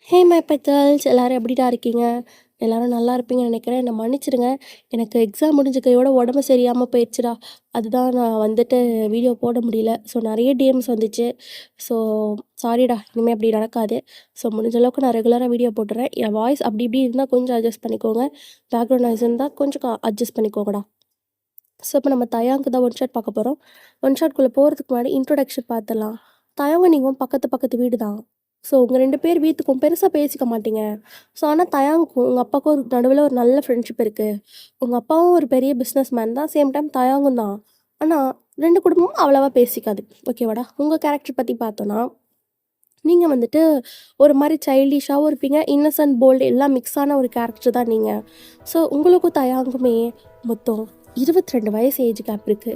Hey my petals எல்லாரும் எப்படிடா இருக்கீங்க? எல்லாரும் நல்லா இருப்பீங்கன்னு நினைக்கிறேன். என்னை மன்னிச்சிடுங்க. எனக்கு எக்ஸாம் முடிஞ்ச கையோட உடம்பு சரியாம போயிடுச்சுடா. அதுதான் நான் வந்துட்டு வீடியோ போட முடியல. ஸோ நெறைய டிஎம்ஸ் வந்துச்சு. ஸோ சாரிடா. இனிமே அப்படி நடக்காது. ஸோ முடிஞ்ச அளவுக்கு நான் ரெகுலரா வீடியோ போட்டுறேன். என் வாய்ஸ் அப்படி இப்படி இருந்தா கொஞ்சம் அட்ஜஸ்ட் பண்ணிக்கோங்க. பேக்ரவுண்ட் நாய்ஸ் இருந்தா கொஞ்சம் அட்ஜஸ்ட் பண்ணிக்கோங்கடா. ஸோ இப்போ நம்ம தயாங்க்கு தான் ஒன் ஷாட் பார்க்க போறோம். ஒன் ஷாட்குள்ள போறதுக்கு முன்னாடி இன்ட்ரோடக்ஷன் பார்த்துடலாம். தயாங்கும் நீங்களும் பக்கத்து பக்கத்து வீடு தான். ஸோ உங்க 2 பேர் வீட்டுக்கும் பெருசா பேசிக்க மாட்டீங்க. ஸோ ஆனா தயாங்குக்கும் உங்க அப்பாவுக்கும் ஒரு நடுவுல ஒரு நல்ல ஃப்ரெண்ட்ஷிப் இருக்கு. உங்க அப்பாவும் ஒரு பெரிய பிசினஸ் மேன் தான். சேம் டைம் தயாங்கும் தான். ஆனா 2 குடும்பமும் அவ்வளவா பேசிக்காது. ஓகேவாடா? உங்க கேரக்டர் பத்தி பார்த்தோம்னா, நீங்க வந்துட்டு ஒரு மாரி சைல்டிஷாவும் இருப்பீங்க. இன்னசென்ட், போல்டு எல்லாம் மிக்ஸ் ஆன ஒரு கேரக்டர் தான் நீங்க. ஸோ உங்களுக்கும் தயாங்குமே மொத்தம் 22 வயசு ஏஜ் கேப் இருக்கு.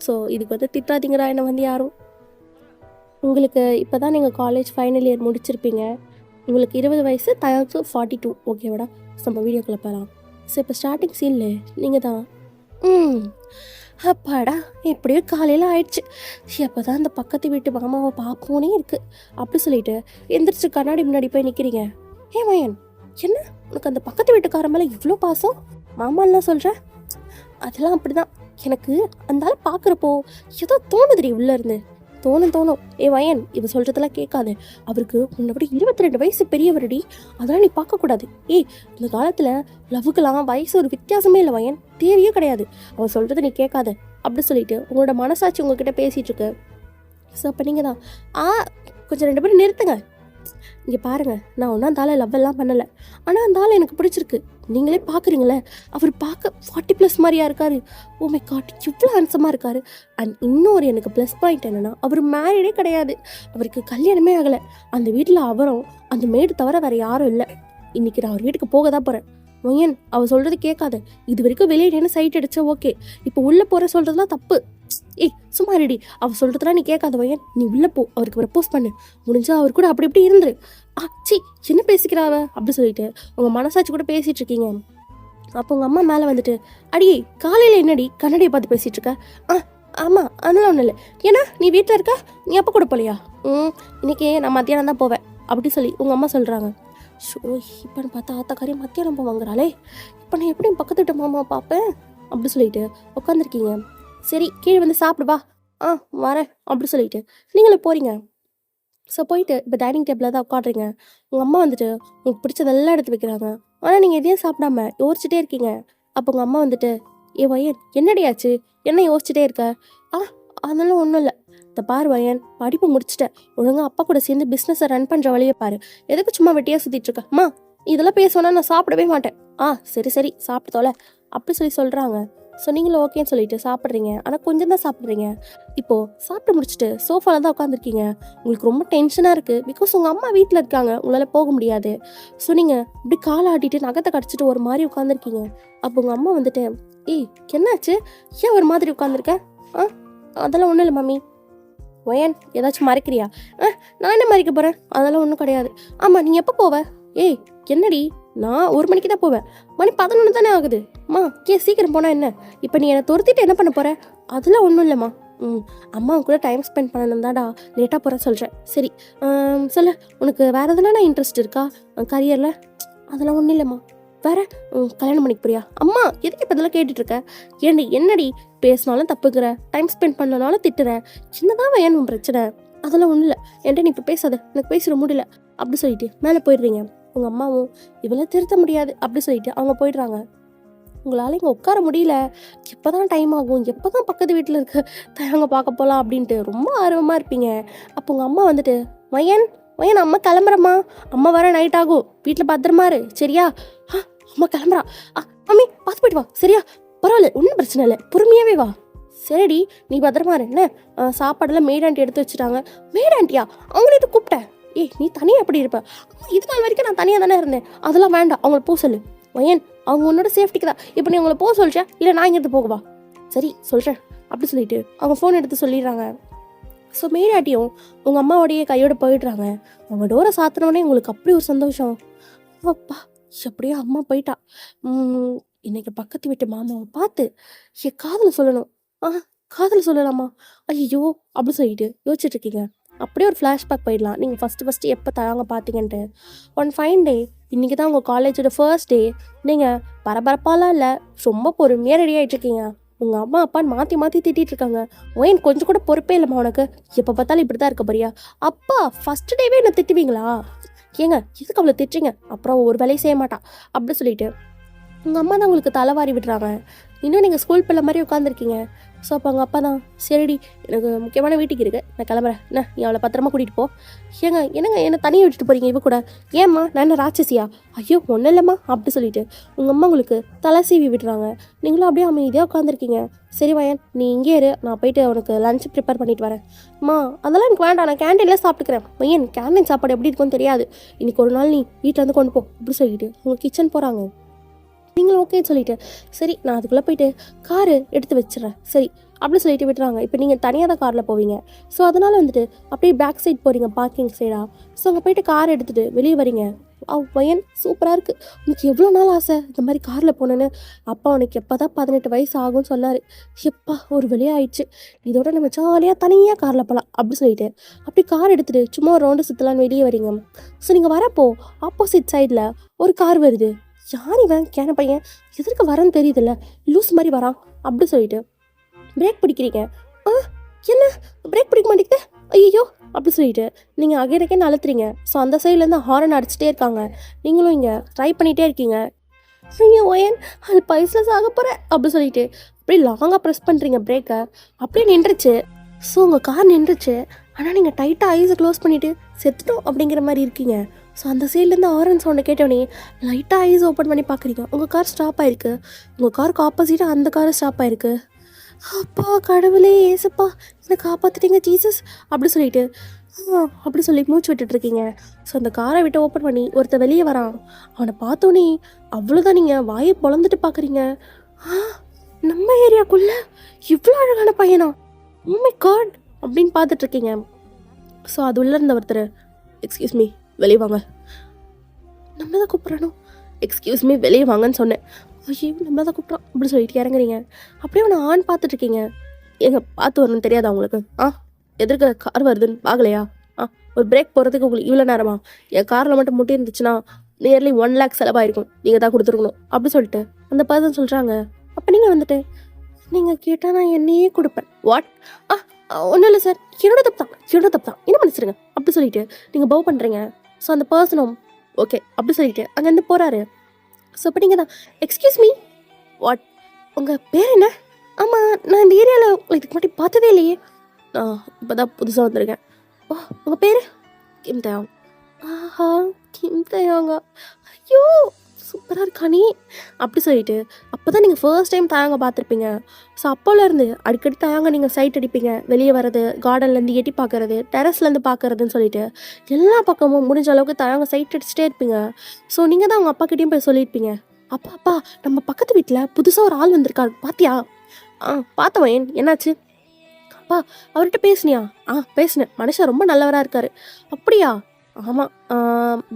ஸோ இதுக்கு வந்து திட்டாதீங்கடா என்ன வந்து யாரும். உங்களுக்கு இப்போ தான் நீங்கள் காலேஜ் ஃபைனல் இயர் முடிச்சிருப்பீங்க. உங்களுக்கு 20 வயசு, தயாக்கு 42. ஓகேவாடா? ஸோ நம்ம வீடியோக்குள்ள போகலாம். ஸோ இப்போ ஸ்டார்டிங் சீனில் நீங்கள் தான் ம் அப்பாடா எப்படியோ காலையில் ஆயிடுச்சு. எப்போ தான் அந்த பக்கத்து வீட்டு மாமாவை பார்ப்போனே இருக்கு அப்படி சொல்லிட்டு எந்திரிச்சு கண்ணாடி முன்னாடி போய் நிற்கிறீங்க. ஏ மயன், என்ன உனக்கு அந்த பக்கத்து வீட்டுக்கார மேலே இவ்வளோ பாசம்? மாமான்லாம் சொல்கிற? அதெல்லாம் அப்படிதான். எனக்கு அந்த ஆள் பார்க்குறப்போ ஏதோ தோணுதுடி உள்ளேருந்து. தோணும். ஏ வயன், இவ சொல்கிறதெல்லாம் கேட்காது. அவருக்கு உன்னை விட 22 வயசு பெரியவரடி. அதெல்லாம் நீ பார்க்கக்கூடாது. ஏய், இந்த காலத்தில் லவ்வுக்கெல்லாம் வயசு ஒரு வித்தியாசமே இல்லை வயன். தேவையே கிடையாது. அவன் சொல்கிறத நீ கேட்காத அப்படி சொல்லிட்டு உங்களோட மனசாட்சி உங்ககிட்ட பேசிகிட்டு இருக்கு. ஸோ அப்போ நீங்கள் தான் கொஞ்சம் 2 பேரும் நிறுத்துங்க. இங்கே பாருங்கள், நான் ஒன்றும் அந்த ஆளை லவ் எல்லாம் பண்ணலை. ஆனால் அந்த ஆள் எனக்கு பிடிச்சிருக்கு. நீங்களே பார்க்குறீங்களே, அவர் பார்க்க 40+ மாதிரியா இருக்காரு. ஓ மை காட், இவ்வளோ ஹேண்ட்ஸமாக இருக்காரு. அண்ட் இன்னொரு எனக்கு ப்ளஸ் பாயிண்ட் என்னென்னா, அவர் மேரிடே கிடையாது. அவருக்கு கல்யாணமே ஆகலை. அந்த வீட்டில் அவரும் அந்த மேடு தவிர வேறு யாரும் இல்லை. இன்றைக்கி நான் அவர் வீட்டுக்கு போக தான் போகிறேன். மொயன், அவள் சொல்கிறது கேட்காத. இது வரைக்கும் வெளியே நின்று சைட் அடிச்சா ஓகே, இப்போ உள்ளே போகிற சொல்கிறதுலாம் தப்பு. ஏய் சும்மா ரெடி. அவள் சொல்கிறதுலாம் நீ கேட்காத வயன். நீ உள்ளே போ, அவருக்கு ப்ரப்போஸ் பண்ணு. முடிஞ்சா அவர் கூட அப்படி இப்படி இருந்துரு. சி என்ன பேசிக்கிறாவ அப்படி சொல்லிட்டு உங்கள் மனசாட்சி கூட பேசிகிட்டு இருக்கீங்க. அப்போ உங்கள் அம்மா மேலே வந்துட்டு, அடியே காலையில் என்னடி கண்ணாடியை பார்த்து பேசிகிட்டு இருக்க? ஆமாம் அதெல்லாம் ஒன்றும் இல்லை. ஏன்னா நீ வீட்டில் இருக்க, நீ அப்போ கூட போலையா? இன்னைக்கு நான் மத்தியானம் தான் போவேன் அப்படி சொல்லி உங்கள் அம்மா சொல்கிறாங்க. ஷோ, இப்போன்னு பார்த்தா ஆத்தாக்காரியும் மத்தியானம் போவாங்கிறாளே. இப்போ நான் எப்படி பக்கத்து விட்ட மாமா பார்ப்பேன் அப்படி சொல்லிட்டு உட்காந்துருக்கீங்க. சரி கீழே வந்து சாப்பிடு வா. வரேன் அப்படி சொல்லிட்டு நீங்களும் போகிறீங்க. ஸோ போயிட்டு இப்போ டைனிங் டேபிளில் தான் உட்காடுறீங்க. உங்கள் அம்மா வந்துட்டு உங்களுக்கு பிடிச்சதெல்லாம் எடுத்து வைக்கிறாங்க. ஆனால் நீங்கள் எதையும் சாப்பிடாம யோசிச்சுட்டே இருக்கீங்க. அப்போ உங்கள் அம்மா வந்துட்டு, ஏ வயன் என்னடியாச்சு, என்ன யோசிச்சுட்டே இருக்க? அதெல்லாம் ஒன்றும் இல்லை. இந்த பாரு வயன், படிப்பு முடிச்சுட்டேன். ஒழுங்காக அப்பா கூட சேர்ந்து பிஸ்னஸை ரன் பண்ணுற வழியை பாரு. எதுக்கு சும்மா வெட்டியாக சுற்றிட்டு இருக்க? அம்மா இதெல்லாம் பேசணும்னா நான் சாப்பிடவே மாட்டேன். சரி சாப்பிட்டு தொலை அப்படி சொல்கிறாங்க. ஸோ நீங்களும் ஓகேன்னு சொல்லிட்டு சாப்பிட்றீங்க. ஆனால் கொஞ்சம் தான் சாப்பிட்றீங்க. இப்போது சாப்பிட்டு முடிச்சுட்டு சோஃபாவில் தான் உட்காந்துருக்கீங்க. உங்களுக்கு ரொம்ப டென்ஷனாக இருக்குது. பிகாஸ் உங்கள் அம்மா வீட்டில் இருக்காங்க, உங்களால் போக முடியாது. ஸோ நீங்கள் இப்படி காலை ஆட்டிட்டு நகத்தை கடிச்சிட்டு ஒரு மாதிரி உட்காந்துருக்கீங்க. அப்போ உங்கள் அம்மா வந்துட்டு, ஏய் என்னாச்சு, ஏன் ஒரு மாதிரி உட்காந்துருக்க? அதெல்லாம் ஒன்றும் இல்லை மம்மி. ஒயன் ஏதாச்சும் மறைக்கிறியா? நான் என்ன மறைக்க போகிறேன்? அதெல்லாம் ஒன்றும் கிடையாது. ஆமாம் நீ எப்போ போவ? ஏய் என்னடி, நான் 1 மணிக்கு தான் போவேன். மணி 11 தானே ஆகுது. ஏன் சீக்கிரம் போனால் என்ன? இப்போ நீ என்னை துரத்திட்டு என்ன பண்ண போகிற? அதெல்லாம் ஒன்றும் இல்லைம்மா. அம்மா கூட டைம் ஸ்பெண்ட் பண்ணணும் தான்டா லேட்டாக போகிறேன்னு சொல்கிறேன். சரி சொல்லு, உனக்கு வேறு எதுனா இன்ட்ரெஸ்ட் இருக்கா கரியரில்? அதெல்லாம் ஒன்றும் இல்லைம்மா. வேறு கல்யாணம் பண்ணிக்க போறியா? அம்மா எதுக்கு இப்போ இதெல்லாம் கேட்டுட்ருக்க? என்னடி பேசினாலும் தப்புக்கிற, டைம் ஸ்பெண்ட் பண்ணனாலும் திட்டுற, சின்னதான் வேணும் பிரச்சனை? அதெல்லாம் ஒன்றும் இல்லை. என்கிட்ட நீ இப்போ பேசாத, எனக்கு பேசுகிற முடியல அப்படி சொல்லிட்டு மேலே போயிடுறீங்க. உங்கள் அம்மாவும் இவளை திருத்த முடியாது அப்படி சொல்லிட்டு அவங்க போயிடுறாங்க. உங்களால் இங்கே உட்கார முடியல. எப்போ தான் டைம் ஆகும், எப்போ தான் பக்கத்து வீட்டில் இருக்க தயங்க பார்க்க போகலாம் அப்படின்ட்டு ரொம்ப ஆர்வமாக இருப்பீங்க. அப்போ உங்கள் அம்மா வந்துட்டு, வயன் அம்மா கிளம்புறம்மா, அம்மா வர நைட் ஆகும், வீட்டில் பத்திரமா இரு சரியா? அம்மா கிளம்புறா. மம்மி பார்த்து போயிட்டு வா சரியா? பரவாயில்ல ஒன்றும் பிரச்சனை இல்லை, பொறுமையாகவே வா. சரிடி நீ பத்திரமா இரு. என்ன சாப்பாடெல்லாம் மேட் ஆண்டி எடுத்து வச்சுட்டாங்க. மேட் ஆண்டியா? அவங்களே இது கூப்பிட்டேன். ஏய் நீ தனியாக எப்படி இருப்ப? இது நாள் வரைக்கும் நான் தனியாக தானே இருந்தேன். அதெல்லாம் வேண்டாம், அவங்கள போக சொல்லு. வயன் அவங்க உன்னோட சேஃப்டிக்கு தான். இப்போ நீ அவங்கள போக சொல்லிச்சா இல்லை நான் இங்கேருந்து போகவா? சரி சொல்கிறேன் அப்படி சொல்லிட்டு அவங்க ஃபோன் எடுத்து சொல்லிடுறாங்க. ஸோ மேடாட்டியும் உங்கள் அம்மாவோடைய கையோடு போயிடுறாங்க. அவங்க டோரை சாத்தினோடனே உங்களுக்கு அப்படி ஒரு சந்தோஷம். அப்பா எப்படியோ அம்மா போயிட்டா. இன்னைக்கு பக்கத்து வீட்டு மாமாவை பார்த்து என் காதில் சொல்லணும். காதில் சொல்லலாமா? ஐயோ அப்படி சொல்லிட்டு யோசிச்சுட்டு இருக்கீங்க. அப்படியே ஒரு ஃப்ளாஷ்பேக் போயிடலாம். நீங்கள் ஃபஸ்ட்டு எப்போ தயாங்க பார்த்தீங்கன்ட்டு. ஒன் ஃபைன் டே, இன்றைக்கி தான் உங்கள் காலேஜோட ஃபர்ஸ்ட் டே. நீங்கள் பரபரப்பாலாம் இல்லை, ரொம்ப பொறுமையாக ரெடி ஆகிட்ருக்கீங்க. உங்கள் அம்மா அப்பான்னு மாற்றி மாற்றி திட்டிகிட்டு இருக்காங்க. ஓன் கொஞ்சம் கூட பொறுப்பே இல்லைம்மா உனக்கு, எப்போ பார்த்தாலும் இப்படி தான் இருக்க போறியா? அப்பா ஃபஸ்ட்டு டேவே என்ன திட்டுவீங்களா? ஏங்க எதுக்கு அவ்வளோ திட்டுறீங்க? அப்புறம் ஒரு வேலையும் செய்ய மாட்டா அப்படி சொல்லிட்டு உங்கள் அம்மா தான் உங்களுக்கு தலைவாரி விடுறாங்க. இன்னும் நீங்கள் ஸ்கூல் பிள்ளை மாதிரி உட்காந்துருக்கீங்க. ஸோ அப்போ அவங்க அப்பா தான், சரிடி எனக்கு முக்கியமான வீட்டுக்கு இருக்குது, நான் கிளம்புறேன், என்ன நீ அவளை பத்திரமா கூட்டிகிட்டு போ. என்னங்க என்னை தனியாக விட்டுட்டு போகிறீங்க இவ கூட? ஏம்மா நான் என்ன ராட்சசியா? ஐயோ ஒன்றும் இல்லைம்மா அப்படி சொல்லிட்டு உங்கள் அம்மா உங்களுக்கு தலை சீவி விடுறாங்க. நீங்களும் அப்படியே அமைதியாக உட்காந்துருக்கீங்க. சரி வயன் நீ இங்கே இரு, நான் போயிட்டு அவனுக்கு லஞ்ச் ப்ரிப்பேர் பண்ணிட்டு வரேன். அம்மா அதெல்லாம் எனக்கு வேண்டாம், நான் கேன்டீனில் சாப்பிட்டுக்கிறேன். வயன் கேன்டீன் சாப்பாடு எப்படி இருக்குன்னு தெரியாது, இன்றைக்கி ஒரு நாள் நீ வீட்டில் வந்து கொண்டு போ அப்படி சொல்லிட்டு உங்கள் கிச்சன் போகிறாங்க. நீங்களும் ஓகேன்னு சொல்லிவிட்டு சரி நான் அதுக்குள்ளே போயிட்டு காரு எடுத்து வச்சிடறேன் சரி அப்படி சொல்லிட்டு விட்டுறாங்க. இப்போ நீங்கள் தனியாக தான் காரில் போவீங்க. ஸோ அதனால் வந்துட்டு அப்படியே பேக் சைட் போகிறீங்க, பார்க்கிங் சைடாக. ஸோ அங்கே போயிட்டு கார் எடுத்துகிட்டு வெளியே வரீங்க. பையன் சூப்பராக இருக்குது, உனக்கு எவ்வளோ நாள் ஆசை இந்த மாதிரி காரில் போனேன்னு? அப்பா உனக்கு எப்போ தான் 18 வயசு ஆகும்னு சொன்னார். எப்பா ஒரு வழியாக ஆயிடுச்சு, இதோட நம்ம ஜாலியாக தனியாக காரில் போகலாம் அப்படி சொல்லிட்டு அப்படி கார் எடுத்துகிட்டு சும்மா ஒரு ரவுண்டு சுற்றலான்னு வெளியே வரீங்க. ஸோ நீங்கள் வரப்போ ஆப்போசிட் சைடில் ஒரு கார் வருது. யார் இவன் கேன பையன், எதற்கு வரேன்னு தெரியுதுல்ல, லூஸ் மாதிரி வரான் அப்படி சொல்லிட்டு பிரேக் பிடிக்கிறீங்க. என்ன பிரேக் பிடிக்க மாட்டேங்குது, ஐயோ அப்படி சொல்லிட்டு நீங்கள் அகைன் அழுத்துறீங்க. ஸோ அந்த சைட்லேருந்து ஹாரன் அடிச்சுட்டே இருக்காங்க. நீங்களும் இங்கே ட்ரை பண்ணிகிட்டே இருக்கீங்க. ஐயோ ஓயன் அது பைஸில் சாக போகிறேன் அப்படி சொல்லிட்டு அப்படியே லாங்காக ப்ரெஸ் பண்ணுறீங்க பிரேக்கை. அப்படியே நின்றுச்சு. ஸோ உங்கள் கார் நின்றுச்சு. ஆனால் நீங்கள் டைட்டாக ஐஸை க்ளோஸ் பண்ணிவிட்டு செத்துட்டோம் அப்படிங்கிற மாதிரி இருக்கீங்க. ஸோ அந்த சைட்லேருந்து ஆரன் சவுண்டை கேட்டோடனே லைட்டாக ஐஸ் ஓப்பன் பண்ணி பார்க்குறீங்க. உங்கள் கார் ஸ்டாப் ஆகிருக்கு. உங்கள் காருக்கு ஆப்போசிட்டாக அந்த கார் ஸ்டாப் ஆகிருக்கு. அப்பா கடவுளே ஏசப்பா என்னை காப்பாற்றிட்டீங்க ஜீசஸ் அப்படி சொல்லிட்டு அப்படி சொல்லி மூச்சு விட்டுட்ருக்கீங்க. ஸோ அந்த காரை விட்டு ஓப்பன் பண்ணி ஒருத்தர் வெளியே வரான். அவனை பார்த்தோன்னே அவ்வளோதான், நீங்கள் வாயை பொழந்துட்டு பார்க்குறீங்க. நம்ம ஏரியாக்குள்ளே இவ்வளோ அழகான பையனா, ஓ மை காட் அப்படின்னு பார்த்துட்ருக்கீங்க. ஸோ அது உள்ளே இருந்த ஒருத்தர், எக்ஸ்கியூஸ் மீ வெளியே வாங்க. நம்ம தான் கூப்பிட்றானோ, எக்ஸ்கியூஸ் மீ வெளியே வாங்கன்னு சொன்னேன். ஐயோ நம்ம தான் கூப்பிட்றான் அப்படி சொல்லிட்டு இறங்குறீங்க. அப்படியே அவனை ஆன் பார்த்துட்ருக்கீங்க. எங்க பார்த்து வரணும்னு தெரியாதா உங்களுக்கு? எதிர்க்க கார் வருதுன்னு பார்க்கலையா? ஒரு பிரேக் போகிறதுக்கு உங்களுக்கு இவ்வளோ நேரமா? என் காரில் மட்டும் முட்டி இருந்துச்சுன்னா நியர்லி 1 lakh செலவாயிருக்கும், நீங்கள் தான் கொடுத்துருக்கணும் அப்படி சொல்லிட்டு அந்த பர்சன் சொல்கிறாங்க. அப்போ நீங்கள் வந்துட்டு நீங்கள் கேட்டால் நான் என்னையே கொடுப்பேன். வாட்? ஒன்றும் இல்லை சார், என்னோட தப்பு தான் என்ன மன்னிச்சிருங்க அப்படி சொல்லிட்டு நீங்கள் பவ் பண்ணுறீங்க. ஸோ அந்த பர்சனும் ஓகே அப்படி சொல்லிட்டு அங்கேருந்து போகிறாரு. ஸோ அப்போ நீங்கள் தான் எக்ஸ்கியூஸ் மீ வாட், உங்கள் பேர் என்ன? ஆமாம் நான் இந்த ஏரியாவில் இதுக்கு முன்னாடி பார்த்ததே இல்லையே, இப்போ தான் புதுசாக வந்திருக்கேன். ஓ உங்கள் பேர்? கிம் தயாங். ஆஹா கிம் தயாங்கா, ஐயோ சூப்பராக இருக்கானே அப்படி சொல்லிட்டு அப்போ தான் நீங்கள் ஃபர்ஸ்ட் டைம் தயாங்க பார்த்துருப்பீங்க. ஸோ அப்போலேருந்து அடிக்கடி தயாங்க நீங்கள் சைட் அடிப்பீங்க. வெளியே வர்றது, கார்டன்லேருந்து எட்டி பார்க்குறது, டெரஸ்லேருந்து பார்க்குறதுன்னு சொல்லிட்டு எல்லா பக்கமும் முடிஞ்ச அளவுக்கு தயாங்க சைட் அடிச்சுட்டே இருப்பீங்க. ஸோ நீங்கள் தான் அவங்க அப்பாக்கிட்டையும் போய் சொல்லியிருப்பீங்க, அப்பா நம்ம பக்கத்து வீட்டில் புதுசாக ஒரு ஆள் வந்திருக்காரு பார்த்தியா? பார்த்தவன் என்னாச்சு? அப்பா அவர்கிட்ட பேசுனியா? பேசினேன், மனுஷன் ரொம்ப நல்லவராக இருக்கார். அப்படியா? ஆமாம்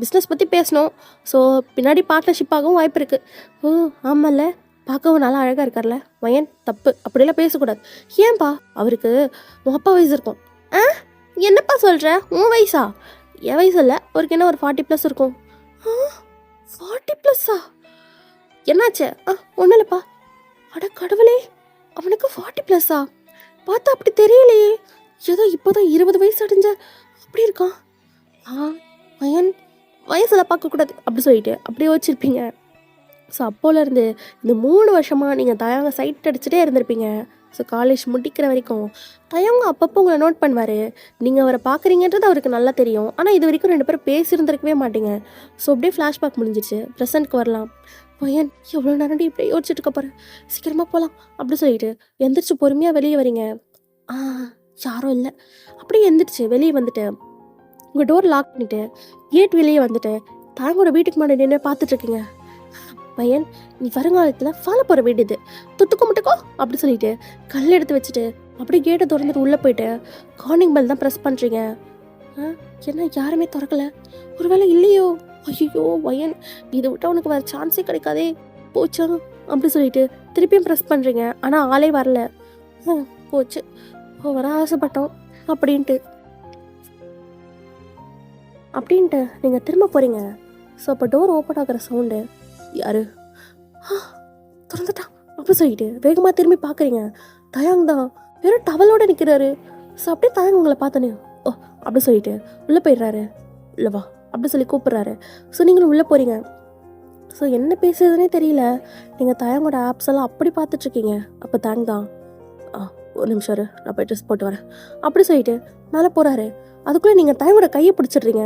பிஸ்னஸ் பற்றி பேசணும். ஸோ பின்னாடி பார்ட்னர்ஷிப்பாகவும் வாய்ப்பு இருக்குது. ஓ ஆமாம்ல, பார்க்கவும் நல்லா அழகாக இருக்கார்ல. வயன் தப்பு அப்படிலாம் பேசக்கூடாது. ஏன்பா? அவருக்கு உங்கள் அப்பா வயசு இருக்கும். என்னப்பா சொல்கிற, உன் வயசா? என் வயசு இல்லை, அவருக்கு என்ன ஒரு 40+ இருக்கும். 40+ஆ? என்னாச்சு? ஒன்றும் இல்லைப்பா. அட கடவுளே, அவனுக்கு 40+ஆ? பார்த்தா அப்படி தெரியலையே, ஏதோ இப்போ தான் 20 வயசு அடைஞ்ச அப்படி இருக்கான். வயன் வயசில் பார்க்கக்கூடாது அப்படி சொல்லிட்டு அப்படியே வச்சுருப்பீங்க. ஸோ அப்போலேருந்து இந்த 3 வருஷமாக நீங்கள் தயாங்க சைட் அடிச்சுட்டே இருந்திருப்பீங்க. ஸோ காலேஜ் முடிக்கிற வரைக்கும் தயாங்க அப்பப்போ உங்களை நோட் பண்ணுவார். நீங்கள் அவரை பார்க்குறீங்கன்றது அவருக்கு நல்லா தெரியும். ஆனால் இது வரைக்கும் 2 பேரும் பேசியிருந்திருக்கவே மாட்டீங்க. ஸோ அப்படியே ஃப்ளாஷ்பேக் முடிஞ்சிச்சு, ப்ரெசென்ட்க்கு வரலாம். பையன் எவ்வளோ நேரம் இப்படியே யோசிச்சுட்டு இருக்க போகிறேன், சீக்கிரமாக போகலாம் அப்படி சொல்லிட்டு எந்திரிச்சு பொறுமையாக வெளியே வரீங்க. யாரும் இல்லை. அப்படியே எந்திரிச்சு வெளியே வந்துட்டு உங்கள் டோர் லாக் பண்ணிவிட்டு கேட் வெளியே வந்துட்டு தாங்களோட வீட்டுக்கு முன்னாடி நின்று பார்த்துட்ருக்கீங்க. பையன் நீ வருங்காலத்தில் ஃபாலோ போகிற வீடு இது, துட்டுக்கோ முட்டுக்கோ அப்படி சொல்லிட்டு கல் எடுத்து வச்சுட்டு அப்படியே கேட்டை திறந்துட்டு உள்ளே போயிட்டு கார்னிங் பெல் தான் ப்ரெஸ் பண்ணுறீங்க. என்ன யாருமே திறக்கலை, ஒரு வேளை இல்லையோ? ஐயோ வயன் இதை விட்டால் உனக்கு வேறு சான்ஸே கிடைக்காதே, போச்சா அப்படி சொல்லிட்டு திருப்பியும் ப்ரெஸ் பண்ணுறீங்க. ஆனால் ஆளே வரல. போச்சு, வர ஆசைப்பட்டோம் அப்படின்ட்டு அப்படின்ட்டு நீங்கள் திரும்ப போகிறீங்க. ஸோ அப்போ டோர் ஓப்பன் ஆகிற சவுண்டு. யாரு? திறந்துட்டான் அப்படி சொல்லிட்டு வேகமாக திரும்பி பார்க்குறீங்க. தயாங் தான் வெறும் டவலோடு நிற்கிறாரு. ஸோ அப்படியே தயாங் உங்களை பார்த்தனே ஓ அப்படி சொல்லிட்டு உள்ளே போயிடுறாரு. இல்லை வா அப்படி சொல்லி கூப்பிட்றாரு. ஸோ நீங்களும் உள்ளே போகிறீங்க. ஸோ என்ன பேசுறதுனே தெரியல. நீங்கள் தயாங்கோட ஆப்ஸ் எல்லாம் அப்படி பார்த்துட்ருக்கீங்க. அப்போ தேங்க் தான் ஒரு நிமிஷம் இரு, நான் போய் ட்ரெஸ் போட்டு வரேன் அப்படி சொல்லிட்டு மேலே போகிறாரு. அதுக்குள்ளே நீங்கள் தயாங்கோட கையை பிடிச்சிடுறீங்க.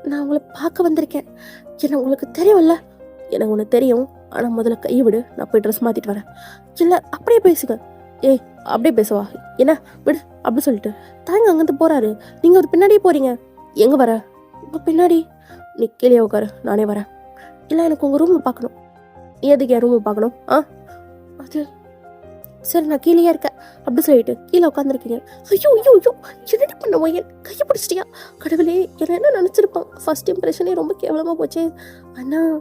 நான் உங்களை பார்க்க வந்திருக்கேன், என்ன உங்களுக்கு தெரியும்ல? எனக்கு ஒன்று தெரியும், ஆனால் முதல்ல கையை விடு, நான் போய் ட்ரெஸ் மாற்றிட்டு வரேன். இல்லை அப்படியே பேசுங்க. ஏய் அப்படியே பேசுவா என்ன விடு அப்படி சொல்லிட்டு தயாங்க அங்கேருந்து போகிறாரு. நீங்கள் ஒரு பின்னாடியே போகிறீங்க. எங்கே வர? இப்போ பின்னாடி. நீ கீழே உட்காரு, நானே வரேன். இல்லை எனக்கு உங்கள் ரூமை பார்க்கணும். நீ எதுக்கு என் ரூமை பார்க்கணும்? அது சரி நான் கீழேயே இருக்கேன் அப்படி சொல்லிட்டு கீழே உட்காந்துருக்கீங்க. ஐயோ ஐயோ ஐயோ என்னடி பண்ண என் கையை பிடிச்சிட்டியா? கடவுளே என்ன நினச்சிருப்பான்? ஃபர்ஸ்ட் இம்ப்ரெஷனே ரொம்ப கேவலமாக போச்சே. ஆனால்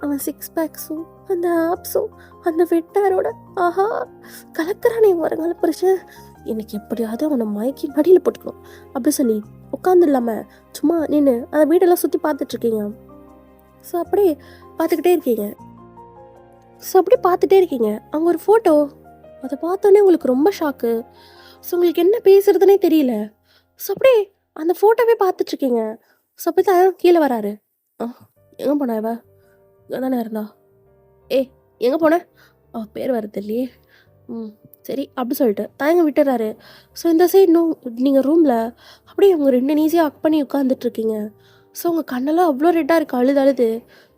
அவன் 6 பேக்ஸும் அந்த ஆப்ஸும் அந்த வெட்டாரோட ஆஹா கலக்கிறானே வருங்கால புருஷன். எனக்கு எப்படியாவது அவனை மயக்கி மடியில் போட்டுக்கணும் அப்படி சொல்லி உட்காந்து இல்லாமல் சும்மா நின்று அந்த வீடெல்லாம் சுற்றி பார்த்துட்ருக்கீங்க. ஸோ அப்படியே பார்த்துக்கிட்டே இருக்கீங்க. அங்கே ஒரு ஃபோட்டோ. அதை பார்த்தோன்னே உங்களுக்கு ரொம்ப ஷாக்கு. ஸோ உங்களுக்கு என்ன பேசுறதுனே தெரியல. ஸோ அப்படியே அந்த ஃபோட்டோவே பார்த்துட்ருக்கீங்க. ஸோ அப்படி தான் கீழே வராரு. எங்கே போனா இவ? இங்கே தானே இருந்தா. எங்கே போனேன்? பேர் வருது இல்லையே. சரி அப்படி சொல்லிட்டு தயங்க விட்டுறாரு. ஸோ இந்த சைடு நீங்கள் ரூமில் அப்படியே அவங்க 2 நீஸியாக அக் பண்ணி உட்காந்துட்ருக்கீங்க. ஸோ உங்கள் கண்ணெல்லாம் அவ்வளோ ரெட்டாக இருக்குது, அழுது.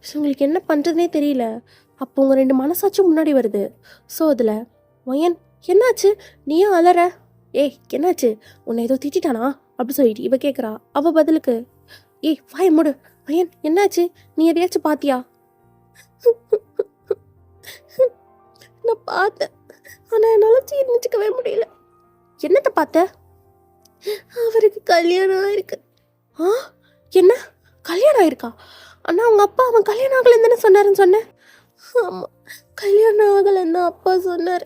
ஸோ உங்களுக்கு என்ன பண்ணுறதுனே தெரியல. அப்போ உங்கள் 2 மனசாச்சும் முன்னாடி வருது. ஸோ அதில் வயன் என்னாச்சு? நீயும் அலற? என்னாச்சு? உன்னை ஏதோ திட்டானா அப்படி சொல்லிட்டு இவ கேட்குறா. அவள் பதிலுக்கு வாய மூடு. வயன் என்னாச்சு? நீ எதையாச்சும் பார்த்தியா? நான் பார்த்தேன், ஆனால் என்னால் ஜீர்ணிச்சுக்கவே முடியல. என்னத்தை பார்த்த? அவருக்கு கல்யாணம் ஆயிருக்கு. என்ன கல்யாணம் ஆயிருக்கா? ஆனால் அவங்க அப்பா அவன் கல்யாணம் ஆகலைன்னு தானே சொன்னாருன்னு சொன்னேன். ஆமாம் கல்யாணம் ஆகலைன்னு தான் அப்பா சொன்னார்.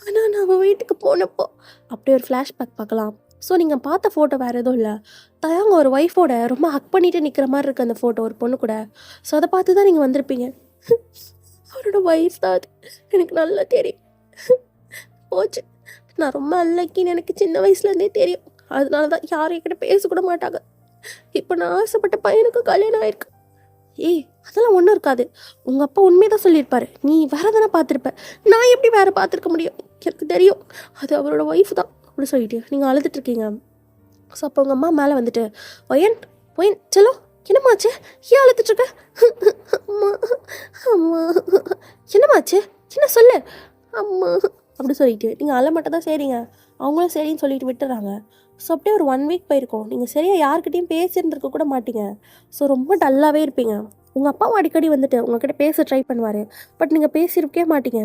ஆனால் நான் அவள் வீட்டுக்கு போனப்போ அப்படியே ஒரு ஃப்ளாஷ்பேக் பார்க்கலாம். ஸோ நீங்கள் பார்த்த ஃபோட்டோ வேறு எதுவும் இல்லை. தயாங்க ஒரு ஒய்ஃபோட ரொம்ப ஹக் பண்ணிட்டு நிற்கிற மாதிரி இருக்குது அந்த ஃபோட்டோ, ஒரு பொண்ணு கூட. ஸோ அதை பார்த்து தான் நீங்கள் வந்திருப்பீங்க. அவரோட ஒய்ஃப் தான் அது, எனக்கு நல்லா தெரியும். போச்சு, நான் ரொம்ப அல்லக்கின்னு எனக்கு சின்ன வயசுலேருந்தே தெரியும். அதனால தான் யாரும் என்கிட்ட பேசக்கூட மாட்டாங்க. இப்போ நான் ஆசைப்பட்ட பையனுக்கு கல்யாணம் ஆயிருக்கு. அதெல்லாம் ஒன்றும் இருக்காது. உங்கள் அப்பா உண்மையை தான் சொல்லியிருப்பாரு. நீ வேறு தானே பார்த்துருப்ப, நான் எப்படி வேறு பார்த்துருக்க முடியும்? எனக்கு தெரியும், அது அவரோட ஒய்ஃப் தான் அப்படி சொல்லிட்டு நீங்கள் அழுதுட்ருக்கீங்க. ஸோ அப்போ உங்கள் அம்மா மேலே வந்துட்டு ஒயன் செல்லோ என்னம்மாச்சு? ஏன் அழுதுட்ருக்க? அம்மா அம்மா என்னம்மாச்சு? என்ன சொல்லு அம்மா அப்படி சொல்லிட்டு நீங்கள் அழ மட்டும் தான் சரிங்க. அவங்களும் சரின்னு சொல்லிட்டு விட்டுறாங்க. ஸோ அப்படியே ஒரு 1 வீக் போயிருக்கோம். நீங்கள் சரியாக யார்கிட்டையும் பேசியிருந்துருக்க கூட மாட்டீங்க. ஸோ ரொம்ப டல்லாகவே இருப்பீங்க. உங்கள் அப்பாவும் அடிக்கடி வந்துட்டு உங்கள்கிட்ட பேச ட்ரை பண்ணுவார், பட் நீங்கள் பேசியிருக்கே மாட்டீங்க.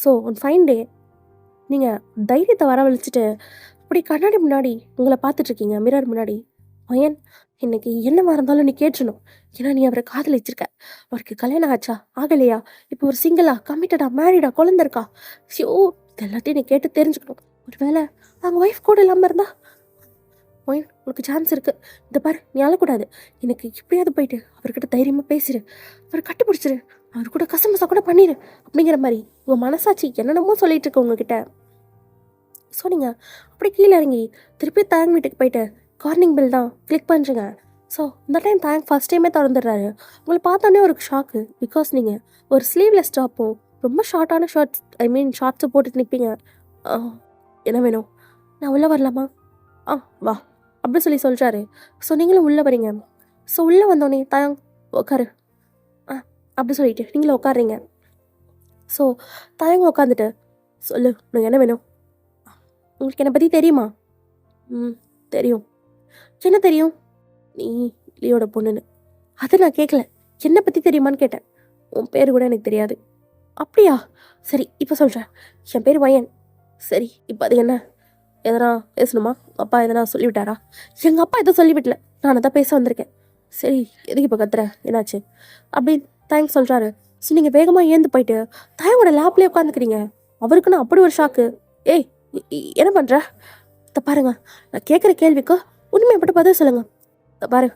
ஸோ ஒன் ஃபைன் டே நீங்கள் தைரியத்தை வரவழைச்சிட்டு அப்படி கண்ணாடி முன்னாடி உங்களை பார்த்துட்ருக்கீங்க, மிரர் முன்னாடி. பையன் இன்னைக்கு என்னவா இருந்தாலும் நீ கேட்டுணும். ஏன்னா நீ அவரை காதலிச்சிருக்க. அவருக்கு கல்யாணம் ஆச்சா ஆகலையா, இப்போ ஒரு சிங்கிளா, கமிட்டடா, மேரிடா, குழந்தை இருக்கா? இது எல்லாத்தையும் நீ கேட்டு தெரிஞ்சுக்கணும். ஒரு வேளை அவங்க ஒய்ஃப் கூட இல்லாமல் இருந்தா உனக்கு சான்ஸ் இருக்குது. இந்த பாரு, நீ அழக்கூடாது. எனக்கு எப்படியாவது போயிட்டு அவர்கிட்ட தைரியமாக பேசிடு, அவர் கட்டுப்பிடிச்சிரு, அவர் கூட கசமசா கூட பண்ணிடு அப்படிங்கிற மாதிரி உங்கள் மனசாட்சி என்னென்னமோ சொல்லிட்டு இருக்கு உங்ககிட்ட. ஸோ நீங்கள் அப்படி கீழே இறங்கி திருப்பி தயாங் வீட்டுக்கு போயிட்டு கார்னிங் பெல் தான் கிளிக் பண்ணுறீங்க. ஸோ இந்த டைம் தயாங் ஃபஸ்ட் டைமே திறந்துடுறாரு. உங்களை பார்த்தோன்னே ஒரு ஷாக்கு. பிகாஸ் நீங்கள் ஒரு ஸ்லீவ்லெஸ் டாப்பும் ரொம்ப ஷார்ட்டான ஷார்ட்ஸை போட்டுட்டு நிற்பீங்க. என்ன வேணும்? நான் உள்ளே வரலாமா? வா அப்படி சொல்லிட்டாரு. ஸோ நீங்களும் உள்ளே வரீங்க. ஸோ உள்ளே வந்தோடனே தயாங் உட்காரு அப்படி சொல்லிட்டு நீங்களும் உட்காடுறீங்க. ஸோ தயாங்க உட்காந்துட்டு சொல்லு, உனக்கு என்ன வேணும்? உங்களுக்கு என்னை பற்றி தெரியுமா? தெரியும். என்ன தெரியும்? நீ லியோட பொண்ணுன்னு. அது நான் கேட்கல, என்னை பற்றி தெரியுமான்னு கேட்டேன். உன் பேர் கூட எனக்கு தெரியாது. அப்படியா? சரி இப்போ சொல்கிறேன். என் பேர் வயன். சரி இப்போ அது என்ன? எதனா பேசணுமா? அப்பா எதனா சொல்லிவிட்டாரா? எங்கள் அப்பா எதுவும் சொல்லிவிடல, நான் தான் பேச வந்திருக்கேன். சரி எதுக்கு இப்போ கத்துற, என்னாச்சு அப்படின்னு தேங்க்ஸ் சொல்கிறாரு. ஸோ நீங்கள் வேகமாக ஏந்து போயிட்டு தாயோட லேப்லேயே உட்காந்துக்கிறீங்க. அவருக்கு நான் அப்படி ஒரு ஷாக்கு. என்ன பண்ணுற? இதை பாருங்க, நான் கேட்குற கேள்விக்கு உண்மையை மட்டும் பதில் சொல்லுங்கள். இதை பாரு,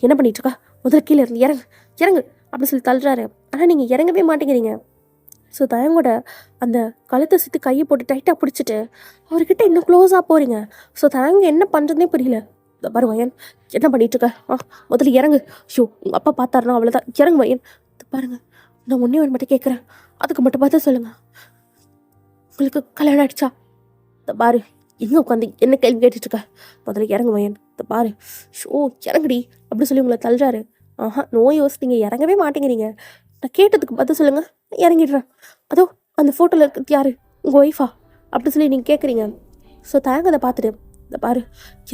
என்ன பண்ணிட்டு இருக்கா, முதல்ல கீழே இருந்து இறங்கு இறங்கு அப்படி சொல்லி தள்ளுறாரு. ஆனால் நீங்கள் இறங்கவே மாட்டேங்கிறீங்க. ஸோ தயங்கோட அந்த கழுத்தை சுற்றி கையை போட்டு டைட்டாக பிடிச்சிட்டு அவர்கிட்ட இன்னும் க்ளோஸாக போகிறீங்க. ஸோ தயங்க என்ன பண்ணுறதுனே புரியல. இந்த பாரு வயன், என்ன பண்ணிட்டு இருக்க, முதல்ல இறங்கு. ஷோ உங்கள் அப்பா பார்த்தாருனா அவ்வளோதான், இறங்கு வயன். பாருங்க, நான் ஒன்றே ஒன்று மட்டும் கேட்குறேன், அதுக்கு மட்டும் பார்த்து சொல்லுங்கள், உங்களுக்கு கல்யாணம் ஆயிடுச்சா? இந்த பாரு, எங்கே உட்காந்து என்ன கேள்வி கேட்டுட்டு இருக்க, முதல்ல இறங்கு வயன். இந்த பாரு, ஷோ இறங்குடி அப்படி சொல்லி உங்களை தள்ளுறாரு. நோய் யோசித்தீங்க, இறங்கவே மாட்டேங்கிறீங்க. நான் கேட்டதுக்கு பார்த்து சொல்லுங்கள், இறங்கிடுறேன். அதோ அந்த ஃபோட்டோவில் இருக்கிறது யார், உங்கள் ஒய்ஃபா அப்படி சொல்லி நீங்கள் கேட்குறீங்க. ஸோ தயங்க அதை பார்த்துட்டு, இந்த பாரு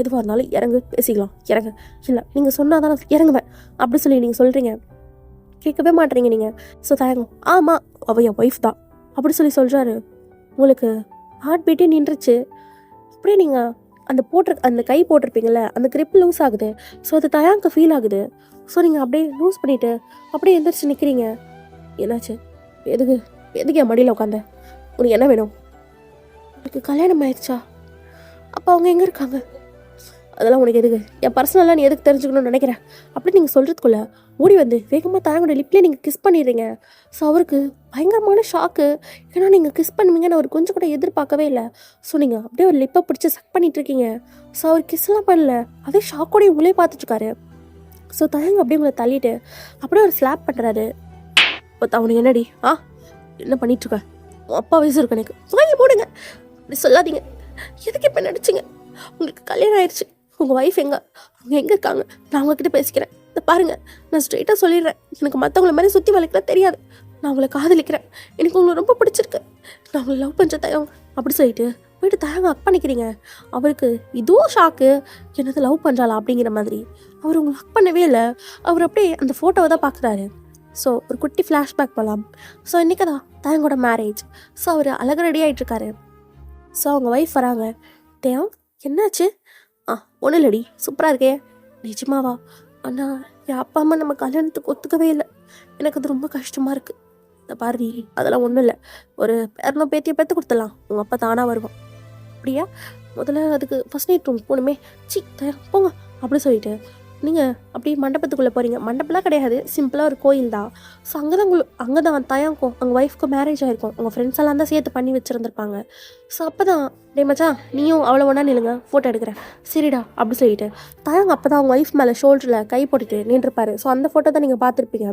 எதுவாக இருந்தாலும் இறங்கு, பேசிக்கலாம், இறங்க. இல்லை நீங்கள் சொன்னால் தான் நான் இறங்குவேன் அப்படி சொல்லி நீங்கள் சொல்கிறீங்க. கேட்கவே மாட்டேறீங்க நீங்கள். ஸோ தயங்கும், ஆமாம் அவள் என் ஒய்ஃப் தான் அப்படி சொல்லி சொல்கிறாரு. உங்களுக்கு ஹார்ட் பீட்டே நின்றுச்சு. அப்படியே நீங்கள் அந்த கை போட்டிருப்பீங்கள்ல, அந்த கிரிப் லூஸ் ஆகுது. ஸோ அது தயாங்க ஃபீல் ஆகுது. ஸோ நீங்கள் அப்படியே லூஸ் பண்ணிவிட்டு அப்படியே எந்திரிச்சு நிற்கிறீங்க. என்னாச்சு, எதுக்கு என் மடியில் உட்காந்த, உனக்கு என்ன வேணும், உனக்கு கல்யாணம் ஆயிடுச்சா, அப்போ அவங்க எங்கே இருக்காங்க, அதெல்லாம் உனக்கு எதுக்கு, என் பர்சனலாக நீ எதுக்கு தெரிஞ்சுக்கணும்னு நினைக்கிறேன் அப்படி நீங்கள் சொல்கிறதுக்குள்ள ஓடி வந்து வேகமாக தாயோட லிப்லேயே நீங்கள் கிஸ் பண்ணிடுறீங்க. ஸோ அவருக்கு பயங்கரமான ஷாக்கு. ஏன்னா நீங்கள் கிஸ் பண்ணுவீங்கன்னு அவர் கொஞ்சம் கூட எதிர்பார்க்கவே இல்லை. ஸோ நீங்கள் அப்படியே ஒரு லிப்பை பிடிச்சி சக் பண்ணிட்டு இருக்கீங்க. ஸோ அவர் கிஸ்லாம் பண்ணல, அதே ஷாக்கோடய உங்களே பார்த்துட்ருக்காரு. ஸோ தயங்க அப்படியே உங்களை தள்ளிட்டு அப்படியே ஒரு ஸ்லாப் பண்ணுறாரு. அவனுக்கு என்னடி, என்ன பண்ணிகிட்ருக்க, அப்பா வயசு இருக்கு எனக்கு, வாங்கி போடுங்க அப்படி சொல்லாதீங்க. எதுக்கு இப்போ நடிச்சிங்க, உங்களுக்கு கல்யாணம் ஆயிடுச்சு, உங்கள் ஒய்ஃப் அவங்க எங்கே இருக்காங்க, நான் உங்ககிட்ட பேசிக்கிறேன். இதை பாருங்கள், நான் ஸ்ட்ரெயிட்டாக சொல்லிடுறேன், எனக்கு மற்றவங்கள மாதிரி சுற்றி வளைக்கிற தெரியாது, நான் உங்களை காதலிக்கிறேன், எனக்கு உங்களை ரொம்ப பிடிச்சிருக்கு, நான் உங்களை லவ் பண்ணுற தயங்க அப்படி சொல்லிட்டு போயிட்டு தயங்க அக் பண்ணிக்கிறீங்க. அவருக்கு இதுவும் ஷாக்கு, என்னது லவ் பண்ணுறாளா அப்படிங்கிற மாதிரி. அவர் உங்களை ஹக் பண்ணவே இல்லை, அவர் அப்படியே அந்த ஃபோட்டோவை தான் பார்க்குறாரு. ஸோ ஒரு குட்டி ஃப்ளாஷ்பேக் போகலாம். ஸோ இன்றைக்கி தான் தயங்கோட மேரேஜ். ஸோ அவர் அழகாக ரெடி ஆகிட்டுருக்காரு. ஸோ அவங்க ஒய்ஃப் வராங்க. தேவ் என்னாச்சு, ஒன்றும் இல்லடி, சூப்பராக இருக்கே, நிஜமாவா, ஆனால் என் அப்பா அம்மா நம்ம கல்யாணத்துக்கு ஒத்துக்கவே இல்லை, எனக்கு அது ரொம்ப கஷ்டமாக இருக்குது. இந்த பாரதி, அதெல்லாம் ஒன்றும் இல்லை, ஒரு பேரனோ பேத்தியை பெற்று கொடுத்துடலாம், உங்கள் அப்பா தானாக வருவான். அப்படியா, முதல்ல அதுக்கு ஃபஸ்ட் நைட் ரூம் போகணுமே, போங்க அப்படி சொல்லிட்டு நீங்கள் அப்படியே மண்டபத்துக்குள்ளே போகிறீங்க. மண்டபம்லாம் கிடையாது, சிம்பிளாக ஒரு கோயில் தான். ஸோ அங்கே தான் தயாங்கும் அவங்க ஒய்ஃப்க்கும் மேரேஜ் ஆகிருக்கும். உங்கள் ஃப்ரெண்ட்ஸ் எல்லாம் தான் சேர்த்து பண்ணி வச்சுருந்துருப்பாங்க. ஸோ அப்போ தான் டே மச்சான் நீயும் அவ்வளோ ஒன்றா நில்லுங்க, ஃபோட்டோ எடுக்கிறேன், சரிடா அப்படி சொல்லிட்டு தயாங்க அப்போ தான் அவங்க ஒய்ஃப் மேலே ஷோல்டரில் கை போட்டுட்டு நின்றுருப்பாரு. ஸோ அந்த ஃபோட்டோ தான் நீங்கள் பார்த்துருப்பீங்க.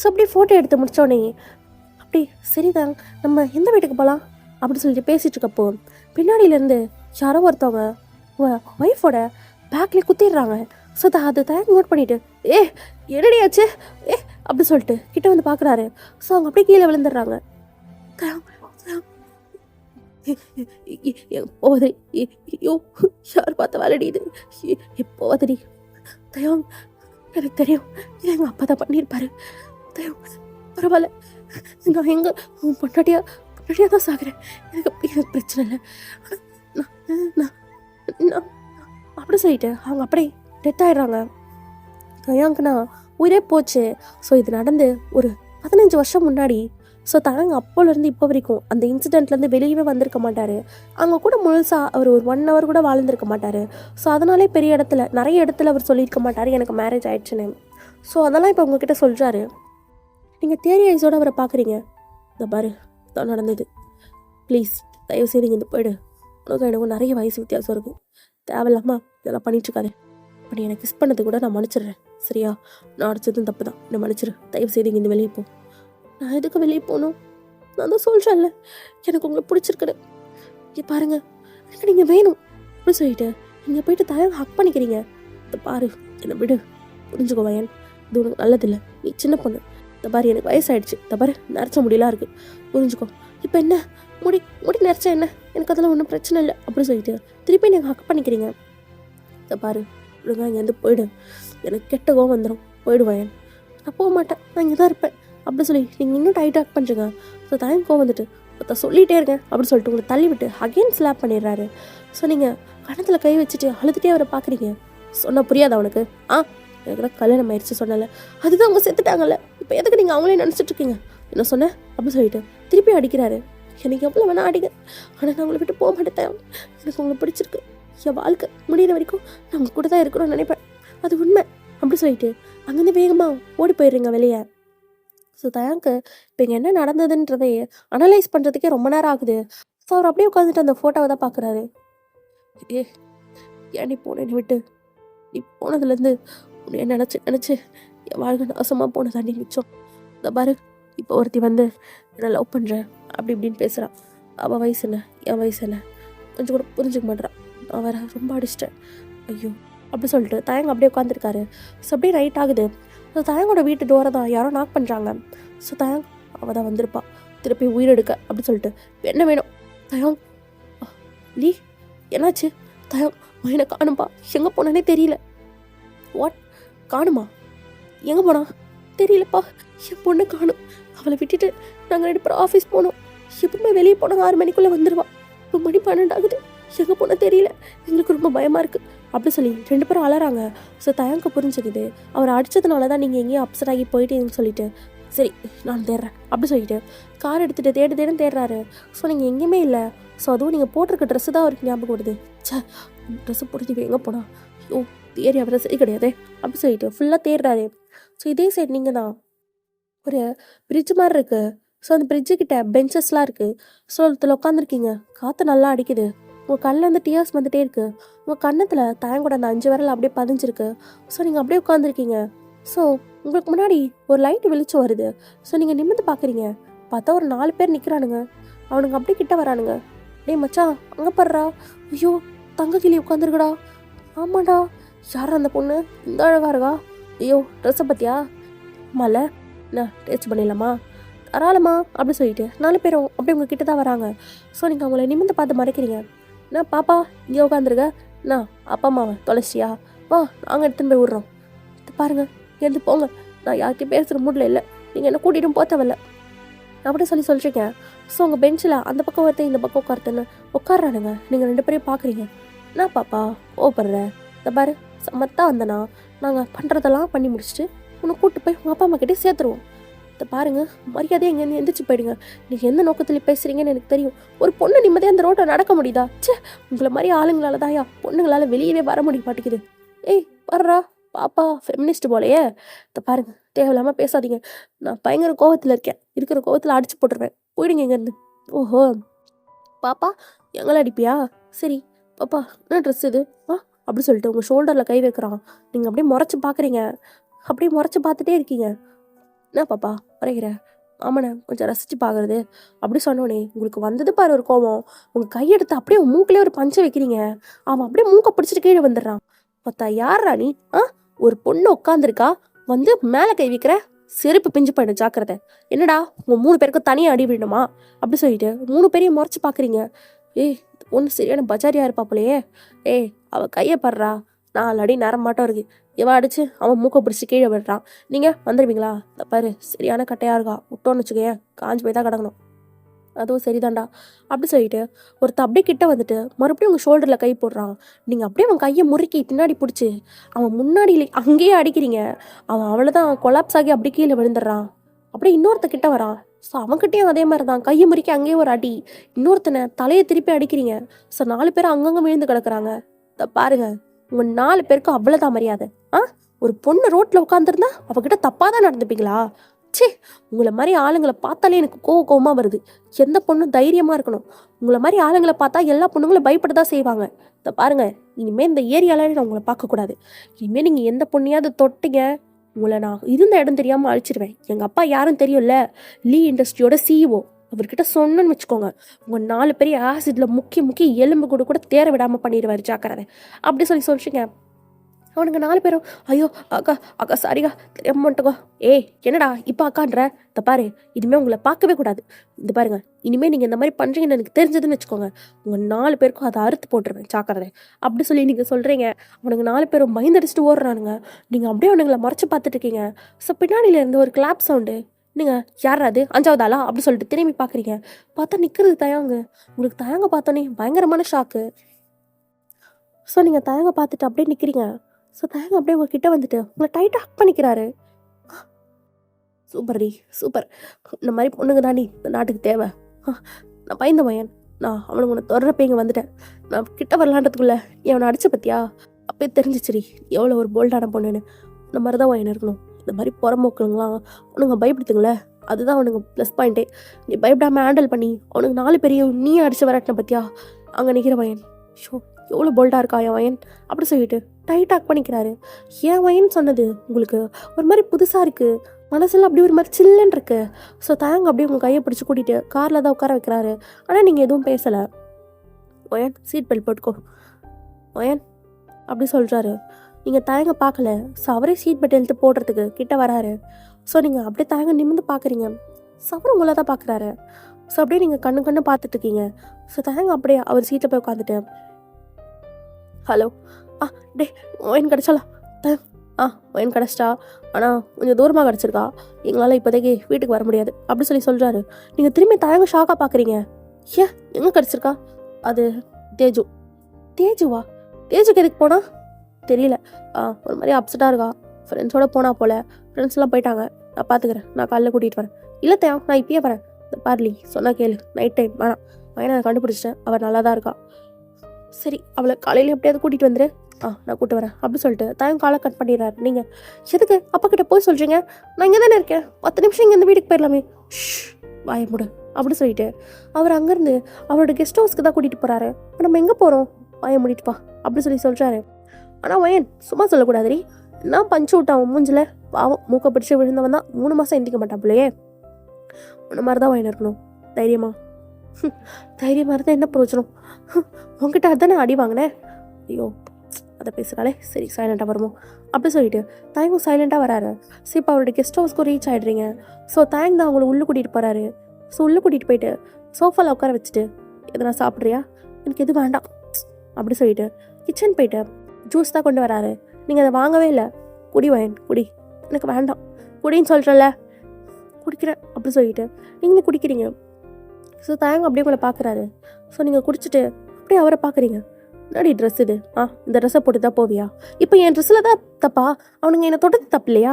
ஸோ அப்படியே ஃபோட்டோ எடுத்து முடித்தோடனே அப்படி சரிதான் நம்ம எந்த வீட்டுக்கு போகலாம் அப்படி சொல்லிட்டு பேசிகிட்டு இருக்கப்போ பின்னாடியிலேருந்து யாரோ ஒருத்தவங்க உங்கள் ஒய்ஃபோட பேக்லேயே குத்திடுறாங்க. ஸோ அது தயங்க நோட் பண்ணிவிட்டு என்னடியாச்சு அப்படி சொல்லிட்டு கிட்ட வந்து பார்க்குறாரு. ஸோ அவங்க அப்படியே கீழே விழுந்துடுறாங்க. போவதடி, ஐயோ யார் பார்த்த வேலைடி இது, போவதடி தயம், எனக்கு தெரியும் எங்கள் அப்பா தான் பண்ணியிருப்பாரு, தயம் பரவாயில்ல, நான் எங்கே பொண்டாட்டியாக தான் சாகுறேன், எனக்கு பிரச்சனை இல்லை, நான் அப்படி சொல்லிட்டு அவங்க அப்படியே டெத் ஆகிடுறாங்க. தயாங்கன்னா உயிரே போச்சு. ஸோ இது நடந்து ஒரு 15 வருஷம் முன்னாடி. ஸோ தயாங்க அப்போலேருந்து இப்போ வரைக்கும் அந்த இன்சிடெண்ட்லேருந்து வெளியவே வந்திருக்க மாட்டார். அவங்க கூட முழுசாக அவர் ஒரு 1 hour கூட வாழ்ந்திருக்க மாட்டார். ஸோ அதனாலே நிறைய இடத்துல அவர் சொல்லியிருக்க மாட்டார் எனக்கு மேரேஜ் ஆயிடுச்சுன்னு. ஸோ அதெல்லாம் இப்போ உங்ககிட்ட சொல்கிறாரு. நீங்கள் தேரி ஐஸோடு அவரை பார்க்குறீங்க. இந்த பாரு தான் நடந்தது, ப்ளீஸ் தயவுசெய்து இங்கே போய்டு, உனக்கு எனக்கும் நிறைய வயசு வித்தியாசம் இருக்கும், தேவையில்லாமா இதெல்லாம் பண்ணிட்டுருக்காரு, இப்போ நீ எனக்கு கிஸ் பண்ணது கூட நான் மன்னிச்சிடுறேன், சரியா, நான் அடிச்சதும் தப்பு தான், என்னை மன்னிச்சிரு, தயவு செய்து இங்கே வெளியே போ. நான் எதுக்கு வெளியே போகணும், நான் தான் சொல்கிறேன்ல எனக்கு உங்களை பிடிச்சிருக்குது, இங்கே பாருங்கள் எனக்கு நீங்கள் வேணும் அப்படின்னு சொல்லிட்டு நீங்கள் போயிட்டு தயாராக ஹக் பண்ணிக்கிறீங்க. இந்த பாரு என்னை விடு, புரிஞ்சுக்கோ வயன், இது உனக்கு நல்லதில்லை, நீ சின்ன பொண்ணு, இந்த பாரு எனக்கு வயசாகிடுச்சு, இந்த பாரு நரைச்ச முடியலாம் இருக்குது, புரிஞ்சுக்கோ, இப்போ என்ன முடி நரைச்சா என்ன, எனக்கு அதெல்லாம் ஒன்றும் பிரச்சனை இல்லை அப்படின்னு சொல்லிட்டு திருப்பி நீங்கள் ஹக் பண்ணிக்கிறீங்க. இந்த பாரு ஒழுங்கா இங்கேருந்து போயிடு, எனக்கு கெட்ட கோவம் வந்துடும், போயிடுவேன், நான் போக மாட்டேன், நான் இங்கே தான் இருப்பேன் அப்படி சொல்லி நீங்கள் இன்னும் டைட்டாக ஹக் பண்ணுறீங்க. ஸோ தயங்க கோவம் வந்துட்டு சொல்லிகிட்டே இருக்கேன் அப்படின்னு சொல்லிட்டு உங்களை தள்ளி விட்டு அகெயின் ஸ்லாப் பண்ணிடுறாரு. ஸோ நீங்கள் கணத்தில் கை வச்சுட்டு அழுதுகிட்டே அவரை பார்க்குறீங்க. சொன்னால் புரியாதா அவனுக்கு, எனக்கு தான் கல்யாணம் ஆயிடுச்சு சொன்னல, அதுதான் அவங்க செத்துட்டாங்கல்ல, இப்போ எதுக்கு நீங்கள் அவங்களே நினச்சிட்ருக்கீங்க, என்ன சொன்னேன் அப்படின்னு சொல்லிட்டு திருப்பி அடிக்கிறாரு. எனக்கு எவ்வளோ வேணா அடிங்க, ஆனால் நான் உங்களை விட்டு போக மாட்டேன், எனக்கு உங்களை பிடிச்சிருக்கு, என் வாழ்க்கை முடிகிற வரைக்கும் நான் உங்கள் கூட தான் இருக்கணும்னு நினைப்பேன், அது உண்மை அப்படி சொல்லிட்டு அங்கேருந்து வேகமாக ஓடி போயிடுறீங்க வெளியே. ஸோ தயாங்க்கு இப்போ இங்கே என்ன நடந்ததுன்றதை அனலைஸ் பண்ணுறதுக்கே ரொம்ப நேரம் ஆகுது. ஸோ அவர் அப்படியே உட்காந்துட்டு அந்த ஃபோட்டோவை தான் பார்க்குறாரு. ஏ ஏன் நீ போனேன்னு விட்டு நீ போனதுலேருந்து உன்னை நினச்சி நினச்சி என் வாழ்க்கை நாசமாக போனதாண்டி மிச்சம். இந்த பாரு இப்போ ஒருத்தி வந்து என்னை லவ் பண்ணுறேன் அப்படி இப்படின்னு பேசுகிறான். அவள் வயசு என்ன என் வயசு என்ன கொஞ்சம் கூட புரிஞ்சுக்க மாட்டேறான். நான் வேற ரொம்ப அடிச்சிட்டேன் ஐயோ அப்படி சொல்லிட்டு தயங்க அப்படியே உட்காந்துருக்காரு. ஸோ அப்படியே நைட் ஆகுது. ஸோ தயங்கோட வீட்டு டோரை தான் யாரோ நாக் பண்ணுறாங்க. ஸோ தயங் அவள் தான் வந்திருப்பா திருப்பி உயிரெடுக்க அப்படி சொல்லிட்டு என்ன வேணும் தயம் லீ என்னாச்சு தயம் என்ன காணும்பா எங்கே போனேனே தெரியல. வாட் காணுமா எங்கே போனா தெரியலப்பா என் பொண்ணு காணும். அவளை விட்டுட்டு நாங்கள் 2 பேரும் ஆஃபீஸ் போனோம். எப்பவுமே வெளியே போனோம் 6 மணிக்குள்ளே வந்துடுவா. இப்போ மணி 12 ஆகுது எங்கே போனால் தெரியல எங்களுக்கு ரொம்ப பயமாக இருக்குது அப்படி சொல்லி 2 பேரும் அலறாங்க. ஸோ தயங்க புரிஞ்சுக்குது அவர் அடித்ததுனால தான் நீங்கள் எங்கேயும் அப்செட் ஆகி போயிட்டேன்னு சொல்லிட்டு சரி நான் தேடுறேன் அப்படி சொல்லிட்டு கார் எடுத்துகிட்டு தேடுன்னு தேடுறாரு. ஸோ நீங்கள் எங்கேயுமே இல்லை. ஸோ அதுவும் நீங்கள் போட்டிருக்க ட்ரெஸ்ஸு தான் அவருக்கு ஞாபகம் வருது. சே ட்ரெஸ்ஸு போட்டு எங்கே போனா ஓ தேடி அவரை சரி கிடையாது அப்படி சொல்லிட்டு ஃபுல்லாக தேடுறாரு. ஸோ இதே சைடு நீங்கள் தான் ஒரு பிரிட்ஜ் மாதிரி இருக்குது. ஸோ அந்த பிரிட்ஜுக்கிட்ட பெஞ்சஸ்லாம் இருக்குது. ஸோ அதில் உட்காந்துருக்கீங்க. காற்று நல்லா அடிக்குது. உங்கள் கண்ணில் வந்து டியர்ஸ் வந்துகிட்டே இருக்குது. உங்கள் கன்னத்தில் தயங்கூட அந்த 5 விரல் அப்படியே பதிஞ்சிருக்கு. ஸோ நீங்கள் அப்படியே உட்காந்துருக்கீங்க. ஸோ உங்களுக்கு முன்னாடி ஒரு லைட் வெளிச்சம் வருது. ஸோ நீங்கள் நிமிர்ந்து பார்க்குறீங்க. பார்த்தா ஒரு 4 பேர் நிற்கிறானுங்க. அவனுங்க அப்படியே கிட்ட வரானுங்க. டேய் மச்சான் அங்கே படுறா ஐயோ தங்க கிளி உட்காந்துருக்குடா. ஆமாடா யாரா அந்த பொண்ணு இந்த அழகா இருக்கா ஐயோ ட்ரெஸ்ஸை பற்றியா மல என்ன டேஸ்ட் பண்ணிடலாமா தாராளமா அப்படி சொல்லிட்டு 4 பேரும் அப்படியே உங்கள் கிட்ட தான் வராங்க. ஸோ நீங்கள் அவங்கள நிமிர்ந்து பார்த்து மறைக்கிறீங்க. என்ன பாப்பா இங்கே உட்காந்துருக்க என்ன அப்பா அம்மாவை தொலைச்சியா வா நாங்கள் எடுத்துன்னு போய் விட்றோம். பாருங்கள் எழுந்து போங்க நான் யார்கிட்டையும் பேசுகிற மூடில் இல்லை நீங்கள் என்ன கூட்டிகிட்டும் போத்தவில்லை அப்படி சொல்லிட்டுருங்க. ஸோ உங்கள் பெஞ்சில் அந்த பக்கம் ஒருத்தன் இந்த பக்கம் உட்காருத்துன்னு உட்காடுறானுங்க. நீங்கள் 2 பேரையும் பார்க்குறீங்க. என்ன பாப்பா ஓப்படுற இந்த பாரு சமத்தாக வந்தனா நாங்கள் பண்ணுறதெல்லாம் பண்ணி முடிச்சுட்டு உன்னை கூப்பிட்டு போய் உங்கள் அப்பா அம்மா கிட்டே சேர்த்துருவோம். இதை பாருங்கள் மரியாதையை எங்கேருந்து எந்திரிச்சு போயிடுங்க. நீங்கள் எந்த நோக்கத்தில் பேசுகிறீங்கன்னு எனக்கு தெரியும். ஒரு பொண்ணு நிம்மதியாக அந்த ரோட்டை நடக்க முடியுதா? சே உங்களை மாதிரி ஆளுங்களால தாயா பொண்ணுங்களால் வெளியவே வர முடிய மாட்டேங்குது. ஏய் வர்றா பாப்பா ஃபெமினிஸ்ட் போலையே. இதை பாருங்கள் தேவையில்லாமல் பேசாதீங்க. நான் பயங்கர கோவத்தில் இருக்கேன். இருக்கிற கோவத்தில் அடிச்சு போட்டுருவேன். போயிடுங்க இங்கேருந்து. ஓஹோ பாப்பா எங்களை அடிப்பியா? சரி பாப்பா என்ன ட்ரெஸ் இது அப்படி சொல்லிட்டு உங்கள் ஷோல்டரில் கை வைக்கிறான். நீங்கள் அப்படியே முறைச்சி பார்க்குறீங்க. அப்படியே முறைச்சி பார்த்துட்டே இருக்கீங்க. என்ன பாப்பா முறைகிற ஆமாண்ணே கொஞ்சம் ரசித்து பார்க்குறது அப்படி சொன்னோன்னே உங்களுக்கு வந்தது பாரு ஒரு கோவம். உங்கள் கையெடுத்து அப்படியே மூக்கிலே ஒரு பஞ்சை வைக்கிறீங்க. அவன் அப்படியே மூக்கை பிடிச்சிட்டு கீழே வந்துடுறான். பார்த்தா யாரா நீ ஒரு பொண்ணு உட்காந்துருக்கா வந்து மேலே கை வைக்கிற செருப்பு பிஞ்சு போயிடும் ஜாக்கிரதை. என்னடா உங்கள் 3 பேருக்கும் தனியாக அடி விடணுமா அப்படி சொல்லிட்டு 3 பேரையும் முறைச்சி பார்க்குறீங்க. ஏய் பொண்ணு சரியான பஜாரியாக இருப்பா போலையே. ஏய் அவள் கையை படுறா 4 அடி நேரம் மாட்டோம் இருக்கு. இவன் அடிச்சு அவன் மூக்கை பிடிச்சி கீழே விடுறான். நீங்கள் வந்துடுவீங்களா? இந்த பாரு சரியான கட்டையாக இருக்கா விட்டோன்னு வச்சுக்கேன் காஞ்சி போய் தான் கிடக்கணும். அதுவும் சரிதான்டா அப்படி சொல்லிட்டு ஒருத்தர் அப்படியே கிட்ட வந்துட்டு மறுபடியும் உங்கள் ஷோல்டரில் கை போடுறான். நீங்கள் அப்படியே அவன் கையை முறுக்கி பின்னாடி பிடிச்சி அவன் முன்னாடி அங்கேயே அடிக்கிறீங்க. அவன் அவ்வளோதான் கொலாப்ஸ் ஆகி அப்படியே கீழே விழுந்துடுறான். அப்படியே இன்னொருத்த கிட்ட வரான். ஸோ அவன்கிட்டயும் அதே மாதிரி தான் கையை முறுக்கி அங்கேயே ஒரு அடி. இன்னொருத்தனை தலையை திருப்பி அடிக்கிறீங்க. ஸோ 4 பேர் அங்கங்கே விழுந்து கிடக்குறாங்க. இதை பாருங்க உங்கள் 4 பேருக்கும் அவ்வளோதான் மரியாதை. ஒரு பொண்ணு ரோட்டில் உட்காந்துருந்தா அவகிட்ட தப்பாக தான் நடந்துப்பீங்களா? சே உங்களை மாதிரி ஆளுங்களை பார்த்தாலே எனக்கு கோவமாக வருது. எந்த பொண்ணும் தைரியமாக இருக்கணும். உங்களை மாதிரி ஆளுங்களை பார்த்தா எல்லா பொண்ணுங்களும் பயப்பட தான் செய்வாங்க. இதை பாருங்கள் இனிமேல் இந்த ஏரியாவில் நான் உங்களை பார்க்கக்கூடாது. இனிமேல் நீங்கள் எந்த பொண்ணையாவது தொட்டிங்க உங்களை நான் இருந்த இடம் தெரியாமல் அழிச்சிடுவேன். எங்கள் அப்பா யாரும் தெரியும்ல லீ இண்டஸ்ட்ரியோட CEO. அவர்கிட்ட சொன்னேன்னு வச்சுக்கோங்க உங்கள் 4 பெரிய ஆசிடில் முக்கி எலும்பு கூட தேர விடாமல் பண்ணிடுவார் ஜாக்கிரதை அப்படி சொல்லிச்சுங்க. அவனுங்க 4 பேரும் ஐயோ அக்கா சாரிக்கா தெரியாம மாட்டோங்க. ஏய் என்னடா இப்போ அக்கான்ற இதை பாரு இனிமேல் உங்களை பார்க்கவே கூடாது. இது பாருங்க இனிமேல் நீங்கள் இந்த மாதிரி பண்ணுறீங்கன்னு எனக்கு தெரிஞ்சதுன்னு வச்சுக்கோங்க உங்கள் 4 பேருக்கும் அதை அறுத்து போட்டுருவேன் ஜாக்கிரதை அப்படி சொல்லி நீங்கள் சொல்கிறீங்க. அவனுங்க 4 பேரும் பயந்தடிச்சிட்டு ஓடுறானுங்க. நீங்கள் அப்படியே அவனுங்களை மறைச்சு பார்த்துட்டு இருக்கீங்க. ஸோ பின்னாடியிலேருந்து ஒரு கிளாப் சவுண்டு. நீங்கள் யாரா அது 5வது ஆளா அப்படி சொல்லிட்டு திரும்பி பார்க்குறீங்க. பார்த்தா நிற்கிறது தயங்க. உங்களுக்கு தயங்க பார்த்தோன்னே பயங்கரமான ஷாக்கு. ஸோ நீங்கள் தயங்க பார்த்துட்டு அப்படியே நிற்கிறீங்க. ஸோ தயங்க அப்படியே உங்கள் கிட்ட வந்துட்டு உங்களை டைட்டாக ஹக் பண்ணிக்கிறாரு. சூப்பர் டி சூப்பர். இந்த மாதிரி பொண்ணுங்க தாண்டி இந்த நாட்டுக்கு தேவை. நான் பயந்த பையன். நான் அவனுக்கு உன்னை தொடரப்ப இங்கே வந்துட்டேன். நான் கிட்ட வரலான்றதுக்குள்ள நீ அவனை அடிச்ச பத்தியா அப்பயே தெரிஞ்சிச்சுடி எவ்வளோ ஒரு போல்டான பொண்ணுன்னு. இந்த மாதிரி தான் வயன் இருக்கணும். இந்த மாதிரி புறம்போக்குங்களாம் அவனுங்க பயப்படுத்துங்களே, அதுதான் அவனுங்க ப்ளஸ் பாயிண்ட்டே. நீ பயப்படாமல் ஹேண்டில் பண்ணி அவனுக்கு 4 பேரையும் நீ அடிச்சு விரட்டின பத்தியா அங்கே நிற்கிற வயன். ஷோ எவ்வளோ போல்டாக இருக்கா என் வயன் அப்படி சொல்லிட்டு டைட்டாக் பண்ணிக்கிறாரு. என் வயன் சொன்னது உங்களுக்கு ஒரு மாதிரி புதுசாக இருக்குது, மனசில் அப்படி ஒரு மாதிரி சில்லுன்னு இருக்கு. ஸோ தயங்க அப்படியே உங்கள் கையை பிடிச்சி கூட்டிகிட்டு காரில் தான் உட்கார வைக்கிறாரு. ஆனால் நீங்கள் எதுவும் பேசலை. ஒயன் சீட் பெல்ட் போட்டுக்கோ ஒயன் அப்படி சொல்கிறாரு. நீங்கள் தயங்க பார்க்கல. ஸோ அவரே சீட் பெல்ட் எடுத்து போடுறதுக்கு கிட்ட வராரு. ஸோ நீங்கள் அப்படியே தயங்க நிமிந்து பார்க்குறீங்க. ஸோ அவரும் உங்களை தான் பார்க்குறாரு. ஸோ அப்படியே நீங்கள் கண்ணு பார்த்துட்ருக்கீங்க. ஸோ தயங்க அப்படியே அவர் சீட்டில் போய் உட்காந்துட்டு, ஹலோ டே ஒயின் கிடச்சாலா ஒயின் கிடச்சிட்டா, ஆனால் கொஞ்சம் தூரமாக கிடச்சிருக்கா, எங்களால் இப்போதைக்கு வீட்டுக்கு வர முடியாது அப்படி சொல்கிறாரு. நீங்கள் திரும்பி தயங்க ஷாக்காக பார்க்குறீங்க. ஏன் எங்கே கிடச்சிருக்கா? அது தேஜுவா? தேஜுக்கு எதுக்கு போனா தெரியல, ஒரு மாதிரி அப்செட்டாக இருக்கா, ஃப்ரெண்ட்ஸோடு போனா போல், ஃப்ரெண்ட்ஸ்லாம் போயிட்டாங்க, நான் பார்த்துக்கிறேன், நான் காலைல கூட்டிகிட்டு வரேன். இல்லை தேவா நான் இப்பயே வரேன், பார்லி சொன்னால் கேளு, நைட் டைம் வேணாம், பையனை நான் கண்டுபிடிச்சிட்டேன், அவள் நல்லா தான் இருக்கா. சரி அவளை காலையில் எப்படியாவது கூட்டிகிட்டு வந்துரு, நான் கூப்பிட்டு வரேன் அப்படி சொல்லிட்டு தயங்க காலை கட் பண்ணிடுறாரு. நீங்கள் எதுக்கு அப்பா கிட்ட போய் சொல்கிறீங்க? நான் இங்கே தானே இருக்கேன், 10 நிமிஷம் இங்கே இந்த வீட்டுக்கு போயிடலாமே. வாய முடு அப்படி சொல்லிட்டு அவர் அங்கேருந்து அவரோட கெஸ்ட் ஹவுஸ்க்கு தான் கூட்டிகிட்டு போகிறாரு. இப்போ நம்ம எங்கே போகிறோம்? வாய முடிட்டுப்பா அப்படி சொல்கிறாரு. ஆனால் வயன் சும்மா சொல்லக்கூடாதுரி, நான் பஞ்சு விட்டான் மூஞ்சில், பாவம் மூக்க பிடிச்சி விழுந்தவன் தான் 3 மாதம் எந்திக்க மாட்டாப்புலையே. உன்ன மாதிரி தான் வயன் இருக்கணும், தைரியமா இருந்தால் என்ன பிரயோஜனம்? உங்ககிட்ட அதுதானே அடி வாங்கினேன். ஐயோ அதை பேசுகிறாளே, சரி சைலண்ட்டாக வருமோ அப்படி சொல்லிட்டு தயங்கும் சைலண்ட்டாக வராரு. ஸோ இப்போ அவரோட கெஸ்ட் ஹவுஸ்க்கு ரீச் ஆகிடுறீங்க. ஸோ தயங்க தான் அவங்கள உள்ளே கூட்டிகிட்டு போகிறாரு. ஸோ உள்ளே கூட்டிகிட்டு போயிட்டு சோஃபாவில் உட்கார வச்சுட்டு, எதனா சாப்பிட்றியா? எனக்கு எது வேண்டாம் அப்படி சொல்லிட்டு கிச்சன் போயிட்டு ஜூஸ் தான் கொண்டு வராரு. நீங்கள் அதை வாங்கவே இல்லை. குடி வயன் குடி, எனக்கு வேண்டாம் குடின்னு சொல்கிறல்ல, குடிக்கிறேன் அப்படி சொல்லிட்டு நீங்கள் குடிக்கிறீங்க. ஸோ தயங்க அப்படியே உங்களை பார்க்குறாரு. ஸோ நீங்கள் குடிச்சிட்டு அப்படியே அவரை பார்க்குறீங்க. என்னடி ட்ரெஸ் இது? இந்த ட்ரெஸ்ஸை போட்டு தான் போவியா? இப்போ என் ட்ரெஸ்ஸில் தான் தப்பா? அவனுங்க என்னை தொட்டது தப்பு இல்லையா?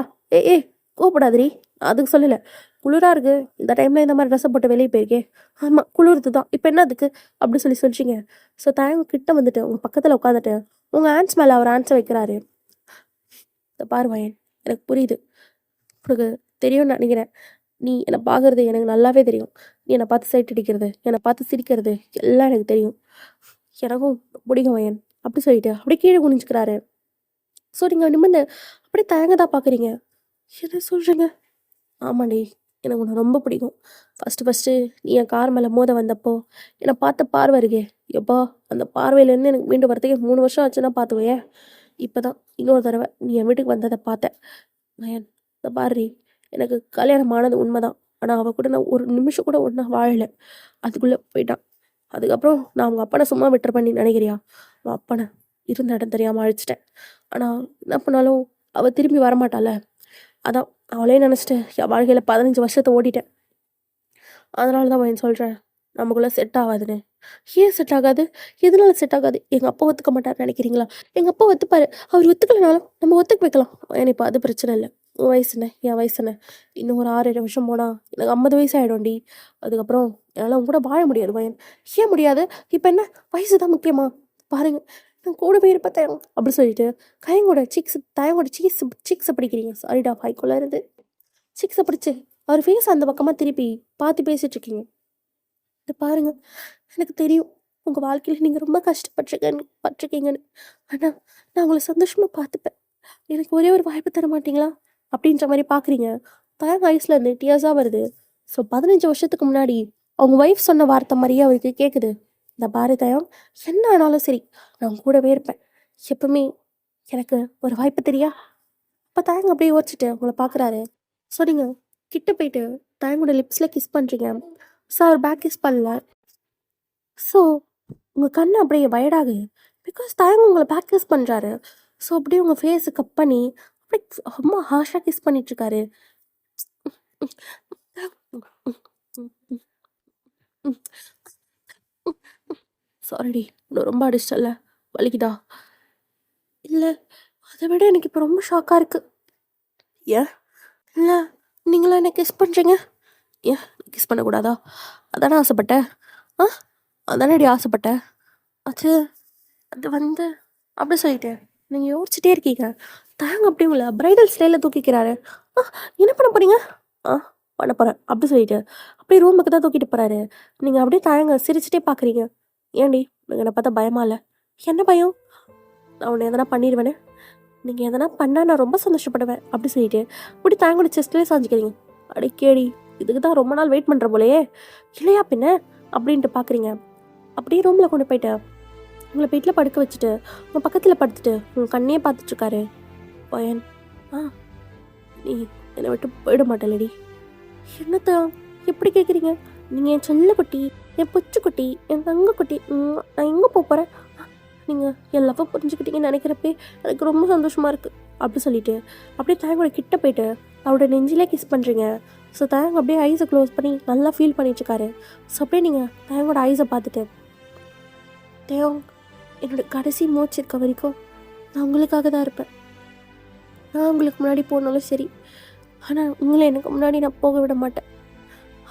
கோவப்படாதீ, அதுக்கு சொல்லலை, குளிராக இருக்குது, இந்த டைமில் இந்த மாதிரி ட்ரெஸ்ஸை போட்டு வெளியே போயிருக்கே. ஆமாம் குளிர்து தான், இப்போ என்ன அதுக்கு அப்படி சொல்லிச்சிங்க. ஸோ தயங்க கிட்ட வந்துட்டு உங்கள் பக்கத்தில் உட்காந்துட்டு உங்கள் ஹேண்ட்ஸ் மேலே அவர் ஹேண்ட்ஸை வைக்கிறாரு. இந்த பாரு வயன், எனக்கு புரியுது, உனக்கு தெரியும்னு நினைக்கிறேன், நீ என்னை பார்க்குறது எனக்கு நல்லாவே தெரியும், நீ என்னை பார்த்து சைட் அடிக்கிறது, என்னை பார்த்து சிரிக்கிறது எல்லாம் எனக்கு தெரியும், எனக்கும் பிடிக்கும் வயன் அப்படி சொல்லிட்டு அப்படியே கீழே குனிஞ்சுக்கிறாரு. ஸோ நீங்கள் நிமிர்ந்து அப்படியே தயங்க தான் பார்க்குறீங்க. என்ன சொல்கிறீங்க? ஆமாண்டி, எனக்கு உன்னை ரொம்ப பிடிக்கும். ஃபஸ்ட்டு நீ என் கார் மேலே மோத வந்தப்போ என்னை பார்த்த பார்வை இருக்கே, எப்போ அந்த பார்வையிலேருந்து எனக்கு மீண்டும் வரத்துக்கே 3 வருஷம் ஆச்சுன்னா பார்த்துவையே. இப்போ தான் இன்னொரு தடவை நீ என் வீட்டுக்கு வந்ததை பார்த்தேன். வயன் இந்த பாரு, எனக்கு கல்யாணம் ஆனது உண்மை தான், ஆனால் அவள் கூட நான் ஒரு நிமிஷம் கூட ஒன்றா வாழலை, அதுக்குள்ளே போயிட்டான். அதுக்கப்புறம் நான் அவங்க அப்பனை சும்மா விட்டுற பண்ணி நினைக்கிறியா? அவன் அப்பனை இருந்த இடம் தெரியாமல் அழிச்சிட்டேன். ஆனால் என்ன பண்ணாலும் அவள் திரும்பி வரமாட்டாள, அதான் அவளே நினச்சிட்டு என் வாழ்க்கையில் 15 வருஷத்தை ஓடிட்டேன். அதனால தான் வயன் சொல்கிறேன், நமக்குள்ளே செட் ஆகாதுன்னு. ஏன் செட் ஆகாது? எதனால செட் ஆகாது? எங்கள் அப்பா ஒத்துக்க மாட்டார்னு நினைக்கிறீங்களா? எங்கள் அப்பா ஒத்துப்பாரு, அவர் ஒத்துக்கலைனாலும் நம்ம ஒத்துக்க வைக்கலாம். எனக்கு இப்போ அது பிரச்சனை இல்லை. உன் வயசு என்ன, என் வயசு என்ன? இன்னும் ஒரு 6-7 வருஷம் போனால் எனக்கு 50 வயசு ஆகிடும்டி. அதுக்கப்புறம் என்னால் அவங்க கூட வாழ முடியாது வயன். ஏன் முடியாது? இப்போ என்ன வயசு தான் முக்கியமா? பாருங்கள், நான் கூடவே இருப்பேன் அப்படி சொல்லிட்டு தயங்கோட சீக்ஸை பிடிக்கிறீங்க. சாரிடா வாய்க்குள்ளே இருந்து சீக்ஸை பிடிச்சி அவர் ஃபேஸ் அந்த பக்கமாக திருப்பி பார்த்து பேசிகிட்ருக்கீங்க. இது பாருங்கள், எனக்கு தெரியும் உங்கள் வாழ்க்கையில் நீங்கள் ரொம்ப கஷ்டப்பட்டிருக்கீங்கன்னு, ஆனால் நான் உங்களை சந்தோஷமாக பார்த்துப்பேன். எனக்கு ஒரே ஒரு வாய்ப்பு தர மாட்டிங்களா அப்படின்ற மாதிரி பார்க்குறீங்க. தயங்க ஐஸ்லேருந்து டியர்ஸாக வருது. ஸோ 15 வருஷத்துக்கு முன்னாடி அவங்க ஒய்ஃப் சொன்ன வார்த்தை மாதிரியே அவருக்கு கேட்குது. இந்த பாரு தயம், என்ன ஆனாலும் சரி நான் கூடவே இருப்பேன், எப்பவுமே எனக்கு ஒரு வாய்ப்பு தெரியா? அப்போ தயங்க அப்படியே யோசிச்சுட்டு உங்களை பார்க்குறாரு. ஸோ நீங்கள் கிட்ட போயிட்டு தயங்கோட லிப்ஸில் கிஸ் பண்ணுறீங்க. ஸோ அவர் பேக் கிஸ் பண்ணல. ஸோ உங்கள் கண்ணு அப்படியே வயடாகுது, பிகாஸ் தயங்க உங்களை பேக் கிஸ் பண்ணுறாரு. ஸோ அப்படியே உங்கள் ஃபேஸை கப் பண்ணி அப்படியே ரொம்ப ஹார்ஷாக கிஸ் பண்ணிட்டுருக்காரு. சாரிடி, இன்னும் ரொம்ப அடிச்சிட்டல, வலிக்குதா? இல்லை, அதை விட எனக்கு இப்போ ரொம்ப ஷாக்காக இருக்குது. ஏன் இல்லை, நீங்களாம் என்ன கிஸ் பண்ணுறீங்க? ஏன் கிஸ் பண்ணக்கூடாதா? அதானே ஆசைப்பட்டேன். அதானடி ஆசைப்பட்டேன். அது அது வந்து அப்படி சொல்லிட்டேன். நீங்கள் யோசிச்சுட்டே இருக்கீங்க. தயங்க அப்படியே உங்களை பிரைடல் ஸ்டைலில் தூக்கிக்கிறாரு. ஆ என்ன பண்ண போறீங்க? ஆ பண்ண போகிறேன் அப்படி சொல்லிட்டு அப்படியே ரூமுக்கு தான் தூக்கிட்டு போகிறாரு. நீங்கள் அப்படியே தயங்க சிரிச்சுட்டே பார்க்குறீங்க. ஏன்டி உனக்கு என்னை பார்த்தா பயமா இல்லை? என்ன பயம்? நான் உன்னை எதனா பண்ணிடுவேனே. நீங்கள் எதனா பண்ணால் நான் ரொம்ப சந்தோஷப்படுவேன் அப்படி சொல்லிட்டு இப்படி தயங்கோட செஸ்ட்லேயே சாஞ்சிக்கிறீங்க. அடி கேடி, இதுக்கு தான் ரொம்ப நாள் வெயிட் பண்ணுற போலையே. இல்லையா பின்ன அப்படின்ட்டு பார்க்குறீங்க. அப்படியே ரூமில் கொண்டு போயிட்டு உங்களை பெட்டில் படுக்க வச்சுட்டு உங்கள் பக்கத்தில் படுத்துட்டு உங்கள் கண்ணையே பார்த்துட்ருக்காரு பையன். ஆ நீ என்னை விட்டு போயிட மாட்டேலடி. என்னத்தா எப்படி கேட்குறீங்க? நீங்கள் என் செல்ல குட்டி, என் புச்சுக்குட்டி, என் தங்க குட்டி. நான் எங்கே போகிறேன்? நீங்கள் என் லவ்வை புரிஞ்சுக்கிட்டீங்கன்னு நினைக்கிறப்பே எனக்கு ரொம்ப சந்தோஷமாக இருக்குது அப்படி சொல்லிட்டு அப்படியே தயங்கோட கிட்ட போயிட்டு அவரோட நெஞ்சிலே கிஸ் பண்ணுறீங்க. ஸோ தயங்க அப்படியே ஐஸை க்ளோஸ் பண்ணி நல்லா ஃபீல் பண்ணிட்டுருக்காரு. ஸோ அப்படியே நீங்கள் தயங்கோட ஐஸை பார்த்துட்டு தேவம் என்னோட கடைசி மூச்சு இருக்க வரைக்கும் நான் உங்களுக்காக தான் இருப்பேன். நான் உங்களுக்கு முன்னாடி போனாலும் சரி, ஆனால் உங்களை எனக்கு முன்னாடி நான் போக விட மாட்டேன்.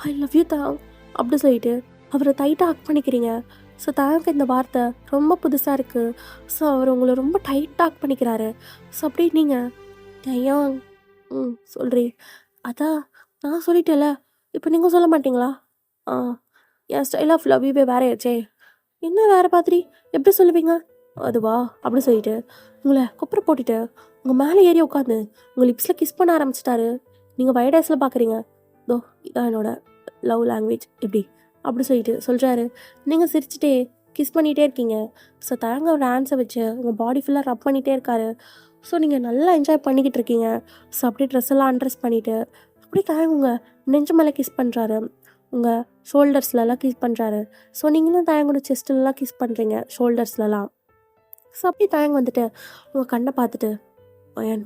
ஐ லவ் யூ தாங் அப்படி சொல்லிட்டு அவரை டைட்டாக ஹக் பண்ணிக்கிறீங்க. ஸோ தாங்க இந்த வார்த்தை ரொம்ப புதுசாக இருக்குது. ஸோ அவர் உங்களை ரொம்ப டைட்டாக ஹக் பண்ணிக்கிறாரு. ஸோ அப்படியே நீங்கள் ஐயாங் சொல்கிறீ அதான் நான் சொல்லிட்டேல, இப்போ நீங்கள் சொல்ல மாட்டீங்களா? ஆ என் ஸ்டைல் ஆஃப் லவ் யூவே வேற ஆச்சே. என்ன வேறு மாதிரி எப்படி சொல்லுவீங்க? அதுவா அப்படி சொல்லிட்டு உங்களை கொப்பரை போட்டுட்டு உங்கள் மேலே ஏறி உட்காந்து உங்கள் லிப்ஸில் கிஸ் பண்ண ஆரம்பிச்சிட்டாரு. நீங்கள் வைடஸில் பார்க்குறீங்க. தோ இதான் என்னோட லவ் லாங்குவேஜ் எப்படி அப்படி சொல்லிட்டு சொல்கிறாரு. நீங்கள் சிரிச்சுட்டே கிஸ் பண்ணிகிட்டே இருக்கீங்க. ஸோ தயங்க ஒரு ஹேண்ட்ஸை வச்சு உங்கள் பாடி ஃபுல்லாக ரப் பண்ணிகிட்டே இருக்காரு. ஸோ நீங்கள் நல்லா என்ஜாய் பண்ணிக்கிட்டு இருக்கீங்க. ஸோ அப்படியே ட்ரெஸ் எல்லாம் அண்ட்ரெஸ் பண்ணிவிட்டு அப்படியே தயங்க உங்கள் நெஞ்சு மேலே கிஸ் பண்ணுறாரு. உங்கள் ஷோல்டர்ஸ்லலாம் கிஸ் பண்ணுறாரு. ஸோ நீங்களும் தயங்கோட செஸ்ட்லலாம் கிஸ் பண்ணுறீங்க, ஷோல்டர்ஸ்லலாம். ஸோ அப்படியே தயங்க வந்துட்டு உங்கள் கண்ணை பார்த்துட்டு பையன்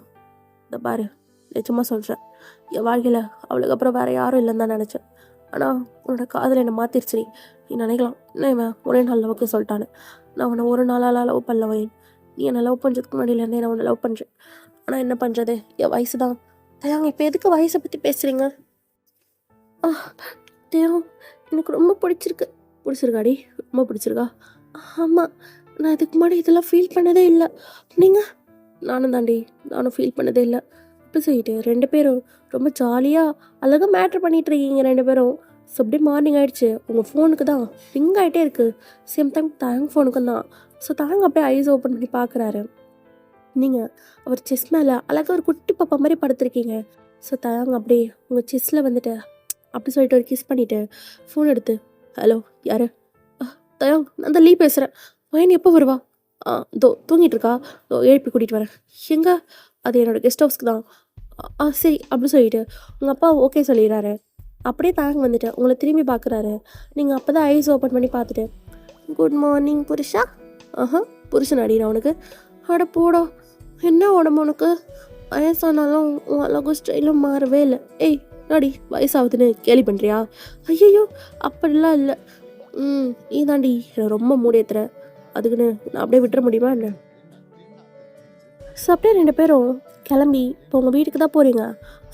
இந்த பாரு, நிஜமாக சொல்கிறேன், என் வாழ்க்கையில் அவளுக்கு அப்புறம் வேறு யாரும் இல்லைன்னு தான் நினச்சேன். ஆனால் உன்னோட காதல் என்னை மாற்றிருச்சு. நீ நினைக்கலாம் என்ன இவன் ஒரே நாள் லவ்வுக்கு சொல்லிட்டான்னு. நான் உன்னை ஒரு நாளால் லவ் பண்ணல வயன். நீ என்னை லவ் பண்ணுறதுக்கு முன்னாடியிலேருந்தே நான் உன்னை லவ் பண்ணுறேன். ஆனால் என்ன பண்ணுறது, என் வயசு தான். தயாங்க இப்போ எதுக்கு வயசை பற்றி பேசுகிறீங்க? தேவம் எனக்கு ரொம்ப பிடிச்சிருக்காடி, ரொம்ப பிடிச்சிருக்கா? ஆமாம், நான் இதுக்கு முன்னாடி இதெல்லாம் ஃபீல் பண்ணதே இல்லை. நீங்கள்? நானும் ஃபீல் பண்ணதே இல்லை. இப்போ சொல்லிட்டு 2 பேரும் ரொம்ப ஜாலியாக அழகாக மேட்ரு பண்ணிகிட்டு இருக்கீங்க 2 பேரும். ஸோ அப்படியே மார்னிங் ஆகிடுச்சு. உங்கள் ஃபோனுக்கு தான் ரிங் ஆகிட்டே இருக்குது. சேம் டைம் தாங்க ஃபோனுக்கும் தான். ஸோ தாங்க அப்படியே ஐஸ் ஓப்பன் பண்ணி பார்க்குறாரு. நீங்கள் அவர் செஸ் மேலே அழகாக ஒரு குட்டி பாப்பா மாதிரி படுத்துருக்கீங்க. ஸோ தாங்க அப்படியே உங்கள் செஸ்ஸில் வந்துட்டு அப்படி சொல்லிட்டு ஒரு கிஸ் பண்ணிவிட்டு ஃபோன் எடுத்து ஹலோ யார்? தயாங் நான் தான் லீ பேசுகிறேன். வயன் எப்போ வருவா? தூங்கிட்டு இருக்கா, எழுப்பி கூட்டிகிட்டு வரேன். எங்கே? அது என்னோடய கெஸ்ட் ஹவுஸ்க்கு தான். சரி அப்படி சொல்லிட்டு உங்கள் அப்பா ஓகே சொல்லிடுறாரு. அப்படியே தாங்க வந்துட்டு உங்களை திரும்பி பார்க்குறாரு. நீங்கள் அப்போ தான் ஐஸ் ஓப்பன் பண்ணி பார்த்துட்டு குட் மார்னிங் புருஷா. புருஷன் அடினா உனக்கு? அட போடா, என்ன உடம்பு உனக்கு? வயசானாலும் உன் அழகும் ஸ்டைலும் மாறவே இல்லை. ஏய் நாடி வயசாகுதுன்னு கேலி பண்ணுறியா? ஐயோ அப்படிலாம் இல்லை. நீ தாண்டி ரொம்ப மூடியத்துற, அதுக்குன்னு நான் அப்படியே விட்டுற முடியுமா என்ன? ஸோ அப்படியே 2 பேரும் கிளம்பி இப்போ உங்கள் வீட்டுக்கு தான் போகிறீங்க.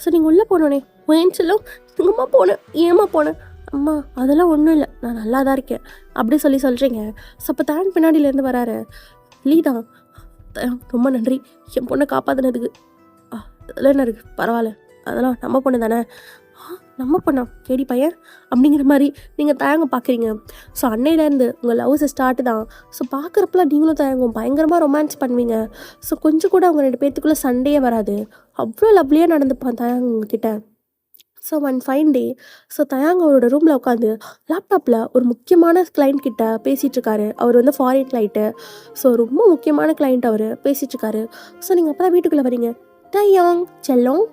ஸோ நீங்கள் உள்ளே போனோடனே ஏன் சொல்லும் எங்கம்மா போனேன், ஏம்மா போனேன்? அம்மா அதெல்லாம் ஒன்றும் இல்லை, நான் நல்லா தான் இருக்கேன் அப்படி சொல்கிறீங்க. ஸோ அப்போ தான் பின்னாடியிலேருந்து வராரு. லீதான் ரொம்ப நன்றி என் பொண்ணை காப்பாற்றினதுக்கு. அதெல்லாம் என்ன இருக்குது, பரவாயில்ல, அதெல்லாம் நம்ம பொண்ணு தானே. நம்ம பொண்ணா கேடி பையன் அப்படிங்கிற மாதிரி நீங்கள் தயங்க பார்க்குறீங்க. ஸோ அன்னையிலேருந்து உங்கள் லவ்ஸ் ஸ்டார்ட் தான். ஸோ பார்க்குறப்பெல்லாம் நீங்களும் தயங்கும் பயங்கரமாக ரொமான்ஸ் பண்ணுவீங்க. ஸோ கொஞ்சம் கூட அவங்க 2 பேர்த்துக்குள்ளே சண்டையே வராது. அவ்வளோ லவ்லியாக நடந்துப்பான் தயாங்க உங்ககிட்ட. So one fine day so தயாங்க அவரோட ரூமில் உட்காந்து லேப்டாப்பில் ஒரு முக்கியமான கிளைண்ட் கிட்ட பேசிகிட்ருக்காரு. அவர் வந்து ஃபாரின் கிளைண்ட்டு. ஸோ ரொம்ப முக்கியமான கிளைண்ட் அவர் பேசிகிட்ருக்காரு. ஸோ நீங்கள் அப்போ தான் வீட்டுக்குள்ளே வரீங்க. தயாங் செல்லம்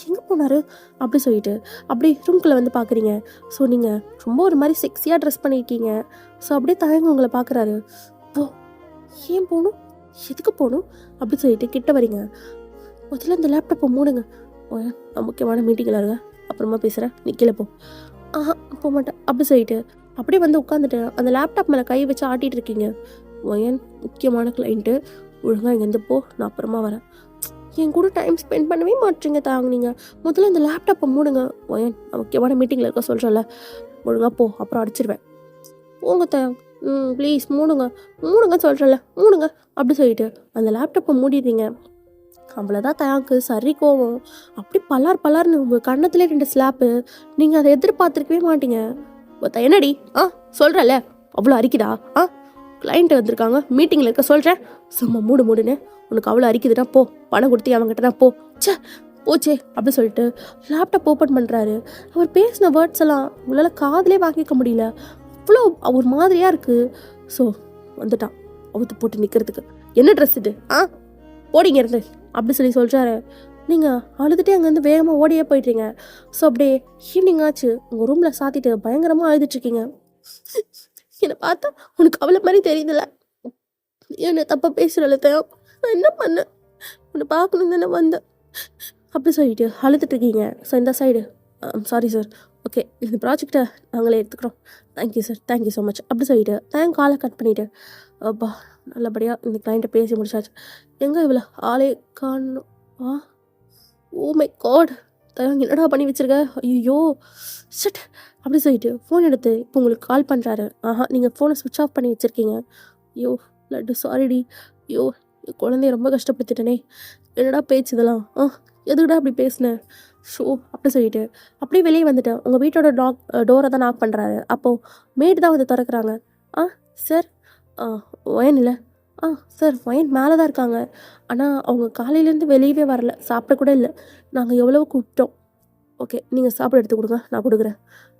எங்கே போனார் அப்படி சொல்லிட்டு அப்படியே ரூம்குள்ளே வந்து பார்க்குறீங்க. ஸோ நீங்கள் ரொம்ப ஒரு மாதிரி செக்ஸியாக ட்ரெஸ் பண்ணியிருக்கீங்க. ஸோ அப்படியே தயங்க உங்களை பார்க்குறாரு. போ, ஏன் போகணும், எதுக்கு போகணும் அப்படி சொல்லிட்டு கிட்ட வரீங்க. முதல்ல இந்த லேப்டாப்பை மூடுங்க, நான் முக்கியமான மீட்டிங்கில் இருங்க, அப்புறமா பேசுகிறேன், நீ கீழே போ. போக மாட்டேன் அப்படி சொல்லிட்டு அப்படியே வந்து உட்காந்துட்டு அந்த லேப்டாப் மேலே கை வச்சு ஆட்டிகிட்டு இருக்கீங்க. ஒயன் முக்கியமான கிளைண்ட்டு, ஒழுங்காக இங்கேருந்து போ, நான் அப்புறமா வரேன். என் கூட டைம் ஸ்பெண்ட் பண்ணவே மாட்டீங்க தாங்க. நீங்கள் முதல்ல இந்த லேப்டாப்பை மூடுங்க. ஒயன் நான் முக்கியமான மீட்டிங்கில் இருக்க சொல்கிறேன்ல, ஒழுங்காக போ, அப்புறம் அடிச்சிருவேன். போங்க தாங்க ப்ளீஸ் மூடுங்க மூடுங்க சொல்கிறேன்ல மூடுங்க அப்படி சொல்லிட்டு அந்த லேப்டாப்பை மூடிடுறீங்க. அவ்வளோதான் தயாக்கு சரி கோவம். அப்படி பலார்னு உங்கள் கன்னத்துலேயே 2 ஸ்லாப்பு. நீங்கள் அதை எதிர்பார்த்துருக்கவே மாட்டீங்க. என்னடி சொல்கிறல்ல அவ்வளோ அரிக்குதா? கிளைண்ட்டு வந்திருக்காங்க, மீட்டிங்கில் இருக்க சொல்கிறேன், சும்மா மூடுன்னு. உனக்கு அவ்வளோ அரிக்குதுன்னா போ, பணம் கொடுத்து அவங்ககிட்ட போ. போச்சே அப்படி சொல்லிட்டு லேப்டாப் ஓப்பன் பண்ணுறாரு. அவர் பேசின வேர்ட்ஸ் எல்லாம் உங்களால் காதிலே வாங்கிக்க முடியல, அவ்வளோ ஒரு மாதிரியாக இருக்குது. ஸோ வந்துட்டான் அவுத்து போட்டு நிற்கிறதுக்கு. என்ன ட்ரெஸ் இது? போடிங்க இருந்து அப்படி சொல்கிறாரு. நீங்கள் அழுதுகிட்டே அங்கேருந்து வேகமாக ஓடியே போயிட்டீங்க. ஸோ அப்படியே ஈவினிங் ஆச்சு, உங்கள் ரூமில் சாத்திட்டு பயங்கரமாக அழுதுட்ருக்கீங்க. என்னை பார்த்தா உனக்கு அவ்வளோ மாதிரி தெரியுதுல்ல, என்னை தப்பாக பேசுகிறல தயம், நான் என்ன பண்ணேன், உன்னை பார்க்கணும் தானே வந்தேன் அப்படி சொல்லிட்டு அழுதுட்ருக்கீங்க. ஸோ இந்த சைடு சாரி சார், ஓகே இந்த ப்ராஜெக்டை நாங்களே எடுத்துக்கிறோம், thank you sir, thank you so much அப்படி சொல்லிட்டு தேங்க் காலை கட் பண்ணிவிட்டு அப்பா நல்லபடியாக இந்த கிளைண்ட்டை பேசி முடிச்சாச்சு. எங்கே இவ்வளோ ஆளே காணும்? ஓ மை காட், என்னடா பண்ணி வச்சுருக்க, ஐயோ ஷட் அப்படி சொல்லிட்டு ஃபோன் எடுத்து இப்போ உங்களுக்கு கால் பண்ணுறாரு. நீங்கள் ஃபோனை ஸ்விட்ச் ஆஃப் பண்ணி வச்சுருக்கீங்க. ஐயோ லட்டு சாரிடி, ஐயோ குழந்தைய ரொம்ப கஷ்டப்படுத்திட்டேனே, என்னடா பேச்சு இதெல்லாம், எதுக்குடா அப்படி பேசினேன் ஷோ அப்படி சொல்லிட்டு அப்படியே வெளியே வந்துட்டேன். உங்கள் வீட்டோட டோரை தான் நாக் பண்ணுறாரு. அப்போது மேடு தான் வந்து திறக்கிறாங்க. சார் ஒயன் இல்லை. சார் ஒயன் மேலே தான் இருக்காங்க, ஆனால் அவங்க காலையிலேருந்து வெளியவே வரல, சாப்பிட கூட இல்லை, நாங்கள் எவ்வளவோ கூப்பிட்டோம். ஓகே நீங்கள் சாப்பாடு எடுத்து கொடுங்க, நான் கொடுக்குறேன்.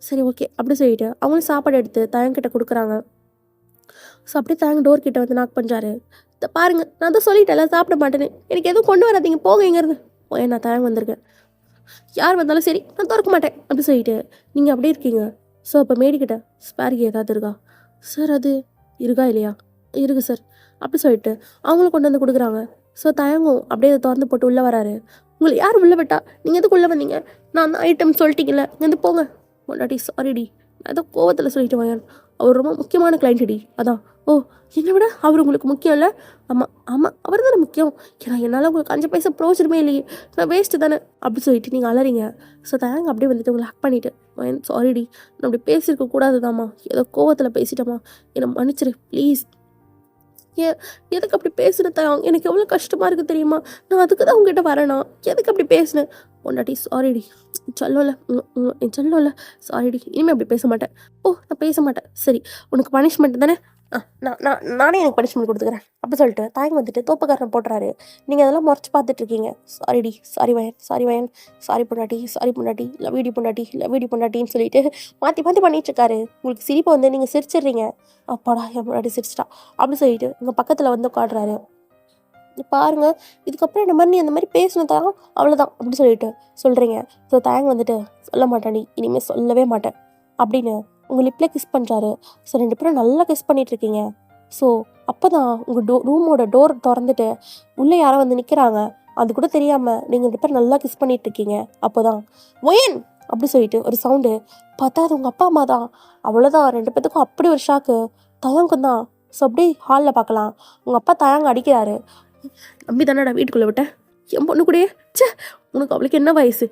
சரி ஓகே அப்படி சொல்லிட்டு அவங்களும் சாப்பாடு எடுத்து தயங்கிட்ட கொடுக்குறாங்க. ஸோ அப்படியே தயங்க டோர் கிட்ட வந்து நாக் பண்ணுறாரு. பாருங்க நான் தான் சொல்லிட்டேன்ல சாப்பிட மாட்டேன்னு, எனக்கு எதுவும் கொண்டு வராதீங்க போங்க இங்கேருந்து. ஓ நான் தயங்க வந்திருக்கேன், யார் வந்தாலும் சரி நான் திறக்க மாட்டேன் அப்படி சொல்லிட்டு நீங்கள் அப்படியே இருக்கீங்க. ஸோ அப்போ மேடிக்கிட்ட ஸ்பேரிகி ஏதாவது இருக்கா சார்? அது இருக்கா இல்லையா? இருக்கு சார் அப்படி சொல்லிட்டு அவங்களும் கொண்டு வந்து கொடுக்குறாங்க. ஸோ தயங்கும் அப்படியே அதை திறந்து போட்டு உள்ளே வராரு. உங்களை யார் உள்ளே விட்டா, நீங்கள் எதுக்கு உள்ளே வந்தீங்க, நான் தான் ஐட்டம் சொல்லிட்டீங்கல்ல, இங்கேருந்து போங்க. ஒண்டாடி சாரிடி, நான் ஏதோ கோவத்தில் சொல்லிட்டு வாங்க, அவர் ரொம்ப முக்கியமான கிளைண்ட்டுடி, அதான். ஓ என்னை விட அவர் உங்களுக்கு முக்கியம் இல்லை? ஆமாம் அவர் தானே முக்கியம், ஏன்னா என்னால் உங்களுக்கு 5 பைசா ப்ரோஜனமே இல்லையே, நான் வேஸ்ட்டு தானே அப்படி சொல்லிட்டு நீங்கள் அலறீங்க. ஸோ தயங்க அப்படியே வந்துட்டு உங்களை ஹேக் பண்ணிவிட்டு சாரிடி, நான் அப்படி பேசியிருக்க கூடாது தாம்மா, ஏதோ கோவத்தில் பேசிட்டோமா, என்னை மன்னிச்சிரு ப்ளீஸ். எதுக்கு அப்படி பேசுனேன் தயம், எனக்கு எவ்வளோ கஷ்டமாக இருக்குது தெரியுமா, நான் அதுக்கு தான் உங்ககிட்ட வரேனா, எதுக்கு அப்படி பேசினேன்? பொண்டாட்டி சாரிடி, சொல்லல சாரிடி, இனிமேல் அப்படி பேச மாட்டேன். நான் பேச மாட்டேன். சரி உனக்கு பனிஷ்மெண்ட் தானே, நானே எனக்கு பனிஷ்மெண்ட் கொடுத்துக்கிறேன் அப்படி சொல்லிட்டு தாயங்க வந்துட்டு தோப்பக்காரன் போட்டுறாரு. நீங்கள் அதெல்லாம் முறைச்சி பார்த்துட்ருக்கீங்க. சாரிடி, சாரி வயன், சாரி பொண்டாட்டி, லவ் பொண்டாட்டின்னு சொல்லிட்டு மாற்றி பண்ணிகிட்ருக்காரு. உங்களுக்கு சிரிப்பை வந்து நீங்கள் சிரிச்சிடுறீங்க. அப்பாடா என் முன்னாடி சிரிச்சிட்டா அப்படி சொல்லிட்டு உங்கள் பக்கத்தில் வந்து உட்காடுறாரு. பாருங்கள் இதுக்கப்புறம் என்ன மாதிரி நீ அந்த மாதிரி பேசினதான் அவ்வளோதான் அப்படி சொல்லிட்டு சொல்கிறீங்க. ஸோ தாயங்க வந்துட்டு சொல்ல மாட்டாடி, இனிமேல் சொல்லவே மாட்டேன் அப்படின்னு உங்கள் லிப்பில் கிஸ் பண்ணுறாரு. ஸோ 2 பேரும் நல்லா கிஸ் பண்ணிகிட்ருக்கீங்க. ஸோ அப்போ தான் உங்கள் ரூமோட டோர் திறந்துட்டு உள்ளே யாரோ வந்து நிற்கிறாங்க. அது கூட தெரியாமல் நீங்கள் 2 பேரும் நல்லா கிஸ் பண்ணிகிட்ருக்கீங்க. அப்போ தான் ஒயன் அப்படி சொல்லிட்டு ஒரு சவுண்டு, பார்த்தா அது உங்கள் அப்பா அம்மா தான். அவ்வளோதான் 2 பேத்துக்கும் அப்படி ஒரு ஷாக்கு. தயங்கம் தான். ஸோ அப்படியே ஹாலில் பார்க்கலாம் உங்கள் அப்பா தயங்க அடிக்கிறாரு. நம்பி தானடா வீட்டுக்குள்ளே விட்டேன், என் பொண்ணு கூடயே உனக்கு அவளுக்கு என்ன வயசு?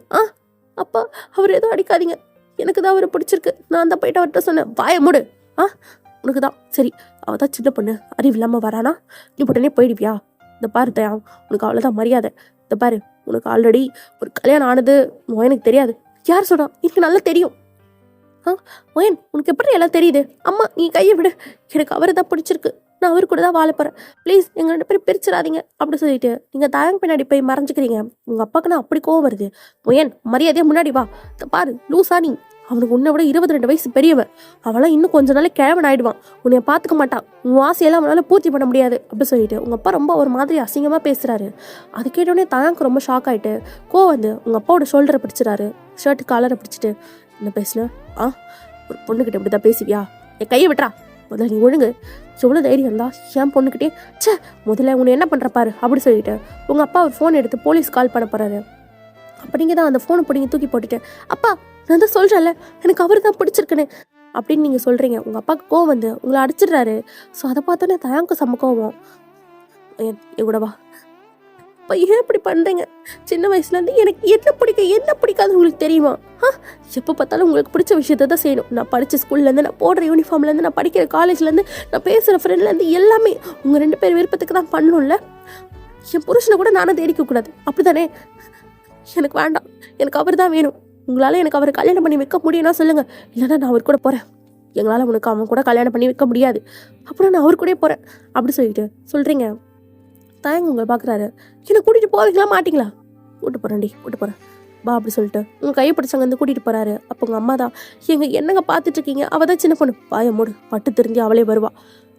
அப்பா அவர் எதுவும் அடிக்காதீங்க, எனக்கு தான் அவரை பிடிச்சிருக்கு, நான் தான் போயிட்டு அவர்கிட்ட சொன்னேன். வாய மூடு. உனக்கு தான் சரி, அவள் தான் சின்ன பொண்ணு, அறிவு இல்லாமல் வரானா, நீ உடனே போயிடுவியா? இந்த பாரு தயம், உனக்கு அவ்வளோதான் மரியாதை. இந்த பாரு உனக்கு ஆல்ரெடி ஒரு கல்யாணம் ஆனது எனக்கு தெரியாது. யார் சொன்னா? எனக்கு நல்லா தெரியும். ஒயன் உனக்கு எப்படி எல்லாம் தெரியுது? அம்மா நீ கையை விடு, எனக்கு அவரை தான் பிடிச்சிருக்கு, நான் அவர் கூட தான் வாழ போகிறேன், ப்ளீஸ் எங்கள் 2 பேரும் பிரிச்சிடாதீங்க அப்படி சொல்லிட்டு நீங்கள் தயங்க பின்னாடி போய் மறைஞ்சிக்கிறீங்க. உங்கள் அப்பாவுக்கு நான் அப்படி கோவம் வருது. ஒயன் மரியாதையாக முன்னாடி வா. பாரு லூசா நீ, அவனுக்கு உன்னை விட 22 வயசு பெரியவன், அவளாம் இன்னும் கொஞ்ச நாள் கிழவன் ஆயிடுவான், உன்னைய பார்த்துக்க மாட்டான், உன் ஆசையெல்லாம் அவனால் பூர்த்தி பண்ண முடியாது அப்படி சொல்லிட்டு உங்கள் அப்பா ரொம்ப ஒரு மாதிரி அசிங்கமாக பேசுகிறாரு. அது கேட்டோடனே தயாங்க ரொம்ப ஷாக் ஆகிட்டு கோவம் வந்து உங்கள் அப்பாவோட ஷோல்டரை பிடிச்சிடாரு, ஷர்ட்டு காலரை பிடிச்சிட்டு என்ன பேசுன? ஒரு பொண்ணுக்கிட்ட இப்படி தான் பேசுவியா? என் கையை விட்டுறா, முதல்ல நீ ஒழுங்கு, எவ்வளோ தைரியம் இருந்தா என் பொண்ணுக்கிட்டே முதல்ல உன்னை என்ன பண்ணுற பாரு அப்படி சொல்லிட்டு உங்கள் அப்பா ஒரு ஃபோன் எடுத்து போலீஸ் கால் பண்ண போகிறாரு. அப்போ நீங்கள் தான் அந்த ஃபோனை பிடிங்க தூக்கி போட்டுட்டு, அப்பா நான் தான் சொல்கிறேன்ல எனக்கு அவர் தான் பிடிச்சிருக்குன்னு அப்படின்னு நீங்கள் சொல்கிறீங்க. உங்கள் அப்பாவுக்கு கோவம் வந்து உங்களை அடிச்சிடுறாரு. ஸோ அதை பார்த்தோன்னே தயாங்க செம்ம கோவம். என் கூட வா இப்போ ஏன் இப்படி பண்ணுறீங்க? சின்ன வயசுலேருந்து எனக்கு என்ன பிடிக்கும் என்ன பிடிக்காது உங்களுக்கு தெரியுமா? எப்போ பார்த்தாலும் உங்களுக்கு பிடிச்ச விஷயத்த தான் செய்யணும். நான் படித்த ஸ்கூல்லேருந்து, நான் போடுற யூனிஃபார்ம்லேருந்து, நான் படிக்கிற காலேஜ்லேருந்து, நான் பேசுகிற ஃப்ரெண்ட்லேருந்து எல்லாமே உங்கள் 2 பேர் விருப்பத்துக்கு தான் பண்ணணும்ல. என் புருஷனை கூட நானும் தேடிக்கக்கூடாது, அப்படி தானே? எனக்கு வேண்டாம், எனக்கு அவர் தான் வேணும். உங்களால் எனக்கு அவரை கல்யாணம் பண்ணி வைக்க முடியும்னா சொல்லுங்கள், இல்லைன்னா நான் அவர் கூட போகிறேன். எங்களால் உனக்கு அவன் கூட கல்யாணம் பண்ணி வைக்க முடியாது, அப்புறம் நான் அவர் கூட போகிறேன் அப்படி சொல்லிட்டு சொல்கிறீங்க. தயங்க உங்களை பார்க்குறாரு. என்னை கூட்டிகிட்டு போவீங்களா மாட்டிங்களா? கூட்டு போகிறேன்டி, கூட்டு போகிறேன் பா அப்படி சொல்லிட்டு உங்கள் கையை பிடிச்சவங்க வந்து கூட்டிகிட்டு போகிறாரு. அப்போ உங்கள் அம்மா தான், என்னங்க பார்த்துட்ருக்கீங்க, அவள் தான் சின்ன பொண்ணு, பாய மூடு, பட்டு தெரிஞ்சு அவளே வருவா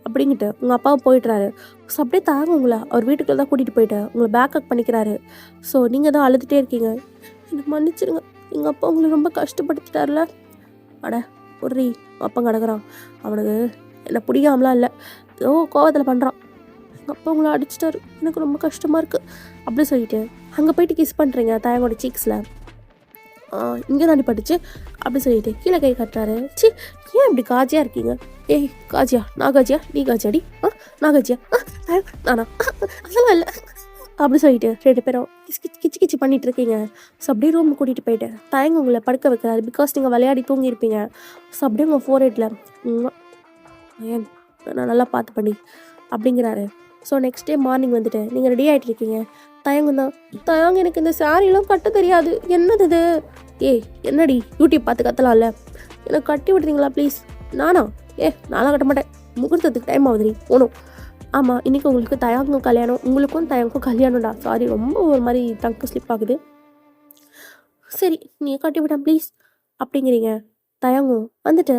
அப்படிங்கிட்டு உங்கள் அப்பாவும் போயிட்டுறாரு. ஸோ அப்படியே தாங்க உங்களை அவர் வீட்டுக்குள்ள தான் கூட்டிகிட்டு போயிட்டு உங்களை பேக்கப் பண்ணிக்கிறாரு. ஸோ நீங்கள் தான் அழுதுகிட்டே இருக்கீங்க. எனக்கு மன்னிச்சிருங்க, எங்கள் அப்பா உங்களை ரொம்ப கஷ்டப்படுத்திட்டார்ல. அட ஒரு அப்பா கிடக்குறான், அவனுக்கு என்னை பிடிக்காமலாம் இல்லை, ஏதோ கோவத்தில் பண்ணுறான், எங்கள் அப்பா உங்களை அடிச்சிட்டாரு, எனக்கு ரொம்ப கஷ்டமாக இருக்குது அப்படி சொல்லிட்டு அங்கே போயிட்டு கிஸ் பண்ணுறீங்க தாயோட சீக்ஸில். இங்கே தாண்டி பட்டுச்சு அப்படி சொல்லிட்டு கீழே கை கட்டுறாரு. சி ஏன் இப்படி காஜியாக இருக்கீங்க? ஏய் காஜியா? நான் காஜியா? நீ காஜியாடி? நான் காஜியா? நானா? அதெல்லாம் இல்லை அப்படி சொல்லிட்டு 2 பேரும் கிச்சு கிச்சு பண்ணிட்டு இருக்கீங்க. ஸோ அப்படியே ரூம் கூட்டிகிட்டு போயிட்டு தயங்க உங்களை படுக்க வைக்கிறாரு. பிகாஸ் நீங்கள் விளையாடி தூங்கியிருப்பீங்க. ஸோ அப்படியே உங்கள் ஃபோர்ஹெட்டில் ஏன் நான் நல்லா பார்த்து பண்ணி அப்படிங்கிறாரு. ஸோ நெக்ஸ்ட் டே மார்னிங் வந்துட்டு நீங்கள் ரெடி ஆகிட்டு இருக்கீங்க. தயங்கம் தான், தயங்க எனக்கு இந்த சாரீலாம் கட்ட தெரியாது, என்னது இது? ஏய் என்னடி யூடியூப் பார்த்து கத்தலாம்ல, எனக்கு கட்டி விடுறீங்களா ப்ளீஸ்? நானா? நான்லாம் கட்ட மாட்டேன், முகூர்த்தத்துக்கு டைம் ஆகுதுடி போகணும். ஆமாம் இன்றைக்கி உங்களுக்கு தயங்கும் கல்யாணம், உங்களுக்கும் தயங்கும் கல்யாணம்டா. சாரி ரொம்ப ஒரு மாதிரி டங்கு ஸ்லிப் ஆகுது. சரி நீங்கள் கட்டி விட ப்ளீஸ் அப்படிங்கிறீங்க. தயங்கும் வந்துட்டு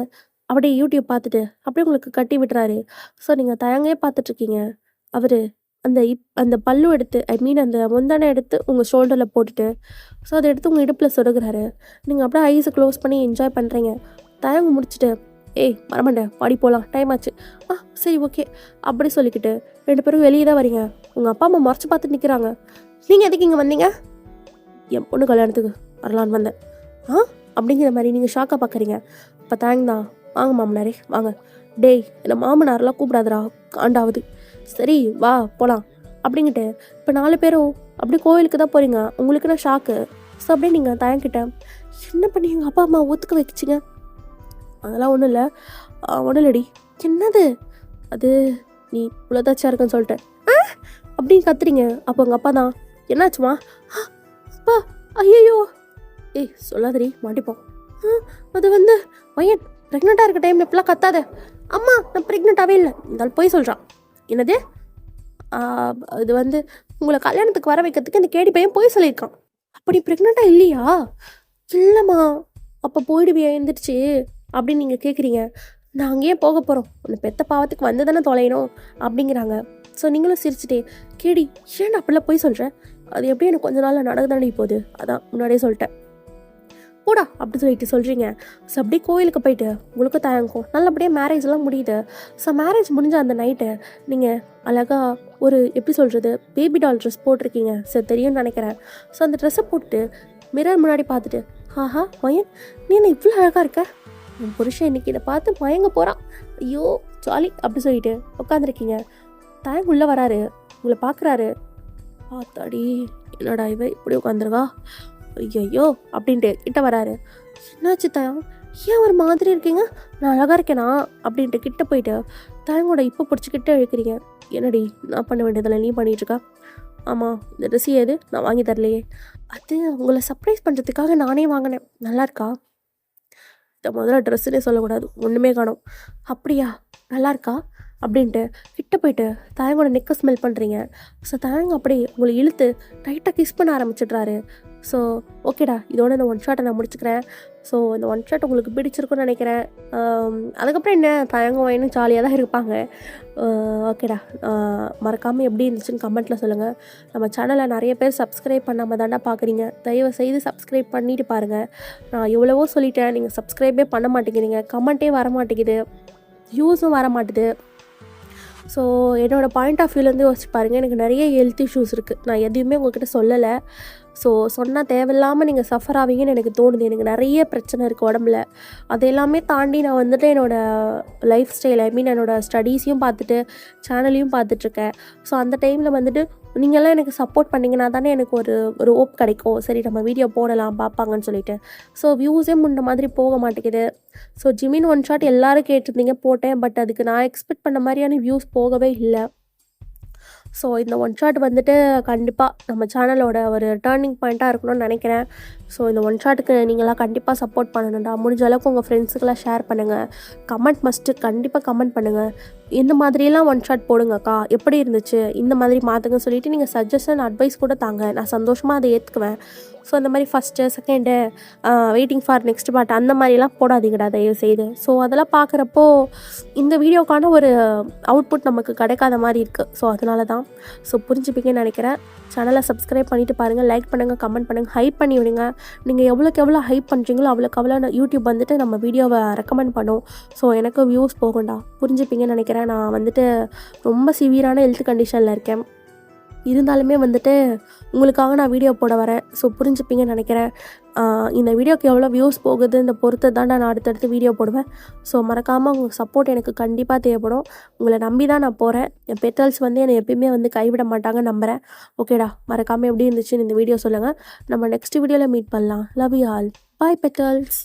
அப்படியே யூடியூப் பார்த்துட்டு அப்படியே உங்களுக்கு கட்டி விட்டுறாரு. ஸோ நீங்கள் தயங்கே பார்த்துட்ருக்கீங்க. அவர் அந்த பல்லு எடுத்து அந்த முந்தானை எடுத்து உங்கள் ஷோல்டரில் போட்டுட்டு ஸோ அதை எடுத்து உங்கள் இடுப்பில் சொருகிறாரு. நீங்கள் அப்படியே ஐஸை க்ளோஸ் பண்ணி என்ஜாய் பண்ணுறீங்க. தயங்கு முடிச்சுட்டு வரமாண்டே பாடி போகலாம், டைம் ஆச்சு. சரி ஓகே அப்படி சொல்லிக்கிட்டு 2 பேரும் வெளியே தான் வரீங்க. உங்கள் அப்பா அம்மா மறைச்சு பார்த்துட்டு நிற்கிறாங்க. நீங்கள் எதுக்கு இங்கே வந்தீங்க? என் பொண்ணு கல்யாணத்துக்கு வரலான்னு வந்தேன் அப்படிங்கிற மாதிரி நீங்கள் ஷாக்காக பார்க்குறீங்க. அப்போ தான் வாங்க மாமனாரே வாங்க. டேய் என்னை மாமனாரெலாம் கூப்பிடாதரா, காண்டாவது. சரி வா போகலாம் அப்படிங்கிட்டு இப்போ 4 பேரும் அப்படியே கோவிலுக்கு தான் போகிறீங்க. உங்களுக்கு நான் ஷாக்கு. ஸோ அப்படியே நீங்கள் தயங்கிட்ட என்ன பண்ணி எங்கள் அப்பா அம்மா ஒத்துக்க வச்சிங்க? அதெல்லாம் ஒன்றும் இல்லை, ஒன்றும் இல்லடி. என்னது அது, நீ இவ்வளோதாச்சா இருக்குன்னு சொல்லிட்டேன் அப்படின்னு கத்துறீங்க. அப்போ உங்கள் அப்பா தான், என்னாச்சுமா? அப்பா ஐயோ சொல்லாதடி மாட்டிப்போம். அது பையன் ப்ரெக்னெண்ட்டாக இருக்க டைமில் இப்பெல்லாம் கத்தாத. அம்மா நான் ப்ரெக்னெண்ட்டாகவே இல்லை, இருந்தாலும் போய் சொல்கிறான். என்னது? இது உங்களை கல்யாணத்துக்கு வர வைக்கிறதுக்கு இந்த கேடி பையன் போய் சொல்லியிருக்கான். அப்படி ப்ரெக்னெண்ட்டாக இல்லையா? இல்லைம்மா. அப்போ போயிடுவியா எழுந்திரிச்சு அப்படின்னு நீங்கள் கேட்குறீங்க. நான் அங்கேயே போக போகிறோம், உன்னை பெத்த பாவத்துக்கு வந்து தானே தொலையணும் அப்படிங்கிறாங்க. ஸோ நீங்களும் சிரிச்சுட்டே கேடி ஏன் அப்படிலாம் போய் சொல்கிறேன், அது எப்படி எனக்கு கொஞ்ச நாளில் நடக்க தானே போகுது, அதான் முன்னாடியே சொல்லிட்டேன் போடா அப்படி சொல்லிட்டு சொல்கிறீங்க. ஸோ அப்படியே கோயிலுக்கு போயிட்டு உங்களுக்கும் தயங்கும் நல்லபடியாக மேரேஜ்லாம் முடியுது. ஸோ மேரேஜ் முடிஞ்ச அந்த நைட்டு நீங்கள் அழகாக ஒரு எப்படி சொல்கிறது பேபி டால் ட்ரெஸ் போட்டிருக்கீங்க. சரி தெரியும்னு நினைக்கிறேன். ஸோ அந்த ட்ரெஸ்ஸை போட்டுட்டு மிரர் முன்னாடி பார்த்துட்டு ஆஹா மயன் நீ என்ன இவ்வளோ அழகாக இருக்க, என் புருஷன் இன்னைக்கு இதை பார்த்து மயங்க போகிறான், ஐயோ ஜாலி அப்படி சொல்லிட்டு உட்காந்துருக்கீங்க. தயங்க உள்ளே வராரு, உங்களை பார்க்குறாரு. பார்த்தாடி என்னடா இவ இப்படி உட்காந்துருக்கா, ஐயோ அப்படின்ட்டு கிட்ட வராரு. என்னாச்சு தயம், ஏன் ஒரு மாதிரி இருக்கீங்க, நான் அழகாக இருக்கேனா அப்படின்ட்டு கிட்ட போயிட்டு தயங்கோட இப்போ பிடிச்சிக்கிட்டே இழுக்கிறீங்க. என்னடி நான் பண்ண வேண்டியதில்லை நீ பண்ணிகிட்ருக்கா? ஆமாம் இந்த ட்ரெஸ் ஏது நான் வாங்கி தரலையே, அது உங்களை சர்ப்ரைஸ் பண்ணுறதுக்காக நானே வாங்கினேன், நல்லா இருக்கா? இதை முதல்ல ட்ரெஸ்ஸுன்னே சொல்லக்கூடாது, ஒன்றுமே காணோம். அப்படியா நல்லா இருக்கா அப்படின்ட்டு கிட்ட போயிட்டு தயங்கோட நெக்கை ஸ்மெல் பண்ணுறீங்க. ஸோ தயங்க அப்படி உங்களை இழுத்து டைட்டாக கிஸ் பண்ண ஆரம்பிச்சிடுறாரு. ஸோ ஓகேடா இதோட இந்த 1 ஷாட்டை நான் முடிச்சுக்கிறேன். ஸோ இந்த 1 ஷாட் உங்களுக்கு பிடிச்சிருக்குன்னு நினைக்கிறேன். அதுக்கப்புறம் என்ன தயங்கம் வேணும் ஜாலியாக தான் இருப்பாங்க. ஓகேடா மறக்காமல் எப்படி இருந்துச்சுன்னு கமெண்ட்டில் சொல்லுங்கள். நம்ம சேனலை நிறைய பேர் சப்ஸ்கிரைப் பண்ணாமல் தாண்டா பார்க்குறீங்க, தயவு செய்து சப்ஸ்கிரைப் பண்ணிவிட்டு பாருங்கள். நான் எவ்வளவோ சொல்லிட்டேன், நீங்கள் சப்ஸ்கிரைபே பண்ண மாட்டேங்கிறீங்க, கமெண்ட்டே வர மாட்டேங்குது, வியூஸும் வர மாட்டுது. ஸோ என்னோடய பாயிண்ட் ஆஃப் வியூலேருந்து யோசிச்சு பாருங்கள், எனக்கு நிறைய ஹெல்த் இஷ்யூஸ் இருக்குது, நான் எதையுமே உங்கள்கிட்ட சொல்லலை. ஸோ சொன்னால் தேவையில்லாமல் நீங்கள் சஃபர் ஆவீங்கன்னு எனக்கு தோணுது. எனக்கு நிறைய பிரச்சனை இருக்குது உடம்புல, அதையெல்லாமே தாண்டி நான் என்னோடய லைஃப் ஸ்டைல் என்னோடய ஸ்டடீஸையும் பார்த்துட்டு சேனலையும் பார்த்துட்ருக்கேன். ஸோ அந்த டைமில் நீங்கள்லாம் எனக்கு சப்போர்ட் பண்ணிங்கன்னா தானே எனக்கு ஒரு ஒரு ஹோப் கிடைக்கும். சரி நம்ம வீடியோ போடலாம் பார்ப்பாங்கன்னு சொல்லிட்டு. ஸோ வியூஸே முன்ன மாதிரி போக மாட்டேங்குது. ஸோ ஜிமின் ஒன் ஷாட் எல்லாரும் கேட்டிருந்தீங்க போட்டேன். பட் அதுக்கு நான் எக்ஸ்பெக்ட் பண்ண மாதிரியான வியூஸ் போகவே இல்ல. ஸோ இந்த ஒன் ஷாட் வந்துட்டு கண்டிப்பாக நம்ம சேனலோட ஒரு டர்னிங் பாயிண்ட்டாக இருக்கணும்னு நினைக்கிறேன். ஸோ இந்த ஒன் ஷாட்டுக்கு நீங்களாம் கண்டிப்பாக சப்போர்ட் பண்ணணும்டா. முடிஞ்ச அளவுக்கு உங்கள் ஃப்ரெண்ட்ஸுக்கெல்லாம் ஷேர் பண்ணுங்கள். கமெண்ட் மஸ்ட்டு கண்டிப்பாக கமெண்ட் பண்ணுங்கள். இந்த மாதிரியெல்லாம் ஒன் ஷாட் போடுங்கக்கா, எப்படி இருந்துச்சு, இந்த மாதிரி மாற்றுங்கன்னு சொல்லிவிட்டு நீங்கள் சஜஷன் அட்வைஸ் கூட தாங்க. நான் சந்தோஷமாக அதை ஏற்றுக்குவேன். ஸோ அந்த மாதிரி first second waiting for next part அந்த மாதிரிலாம் போடாதீங்கடா தயவு செய்து. ஸோ அதெல்லாம் பார்க்குறப்போ இந்த வீடியோக்கான ஒரு அவுட்புட் நமக்கு கிடைக்காத மாதிரி இருக்குது. ஸோ அதனால தான். ஸோ புரிஞ்சுப்பீங்கன்னு நினைக்கிறேன். சேனலை சப்ஸ்கிரைப் பண்ணிவிட்டு பாருங்கள், லைக் பண்ணுங்கள், கமெண்ட் பண்ணுங்கள், ஹைப் பண்ணி விடுங்க. நீங்கள் எவ்வளோக்கு எவ்வளோ ஹைப் பண்ணுறீங்களோ அவ்வளோக்கு அவ்வளோ யூடியூப் வந்துட்டு நம்ம வீடியோவை ரெக்கமெண்ட் பண்ணும். ஸோ எனக்கு வியூஸ் போகும்டா. புரிஞ்சுப்பீங்கன்னு நினைக்கிறேன். நான் வந்துட்டு ரொம்ப சிவியரான ஹெல்த் கண்டிஷனில் இருக்கேன். இருந்தாலுமே வந்துட்டு உங்களுக்காக நான் வீடியோ போட வரேன். ஸோ புரிஞ்சுப்பீங்கன்னு நினைக்கிறேன். இந்த வீடியோக்கு எவ்வளோ வியூஸ் போகுது இந்த பொறுத்து தான் நான் அடுத்தடுத்து வீடியோ போடுவேன். ஸோ மறக்காமல் உங்கள் சப்போர்ட் எனக்கு கண்டிப்பாக தேவைப்படும். உங்களை நம்பி தான் நான் போகிறேன். என் பெட்டல்ஸ் வந்து என்னை எப்பயுமே வந்து கைவிட மாட்டாங்க நம்புகிறேன். ஓகேடா, மறக்காமல் எப்படி இருந்துச்சுன்னு இந்த வீடியோ சொல்லுங்கள். நம்ம நெக்ஸ்ட் வீடியோவில் மீட் பண்ணலாம். Love you all. Bye petals.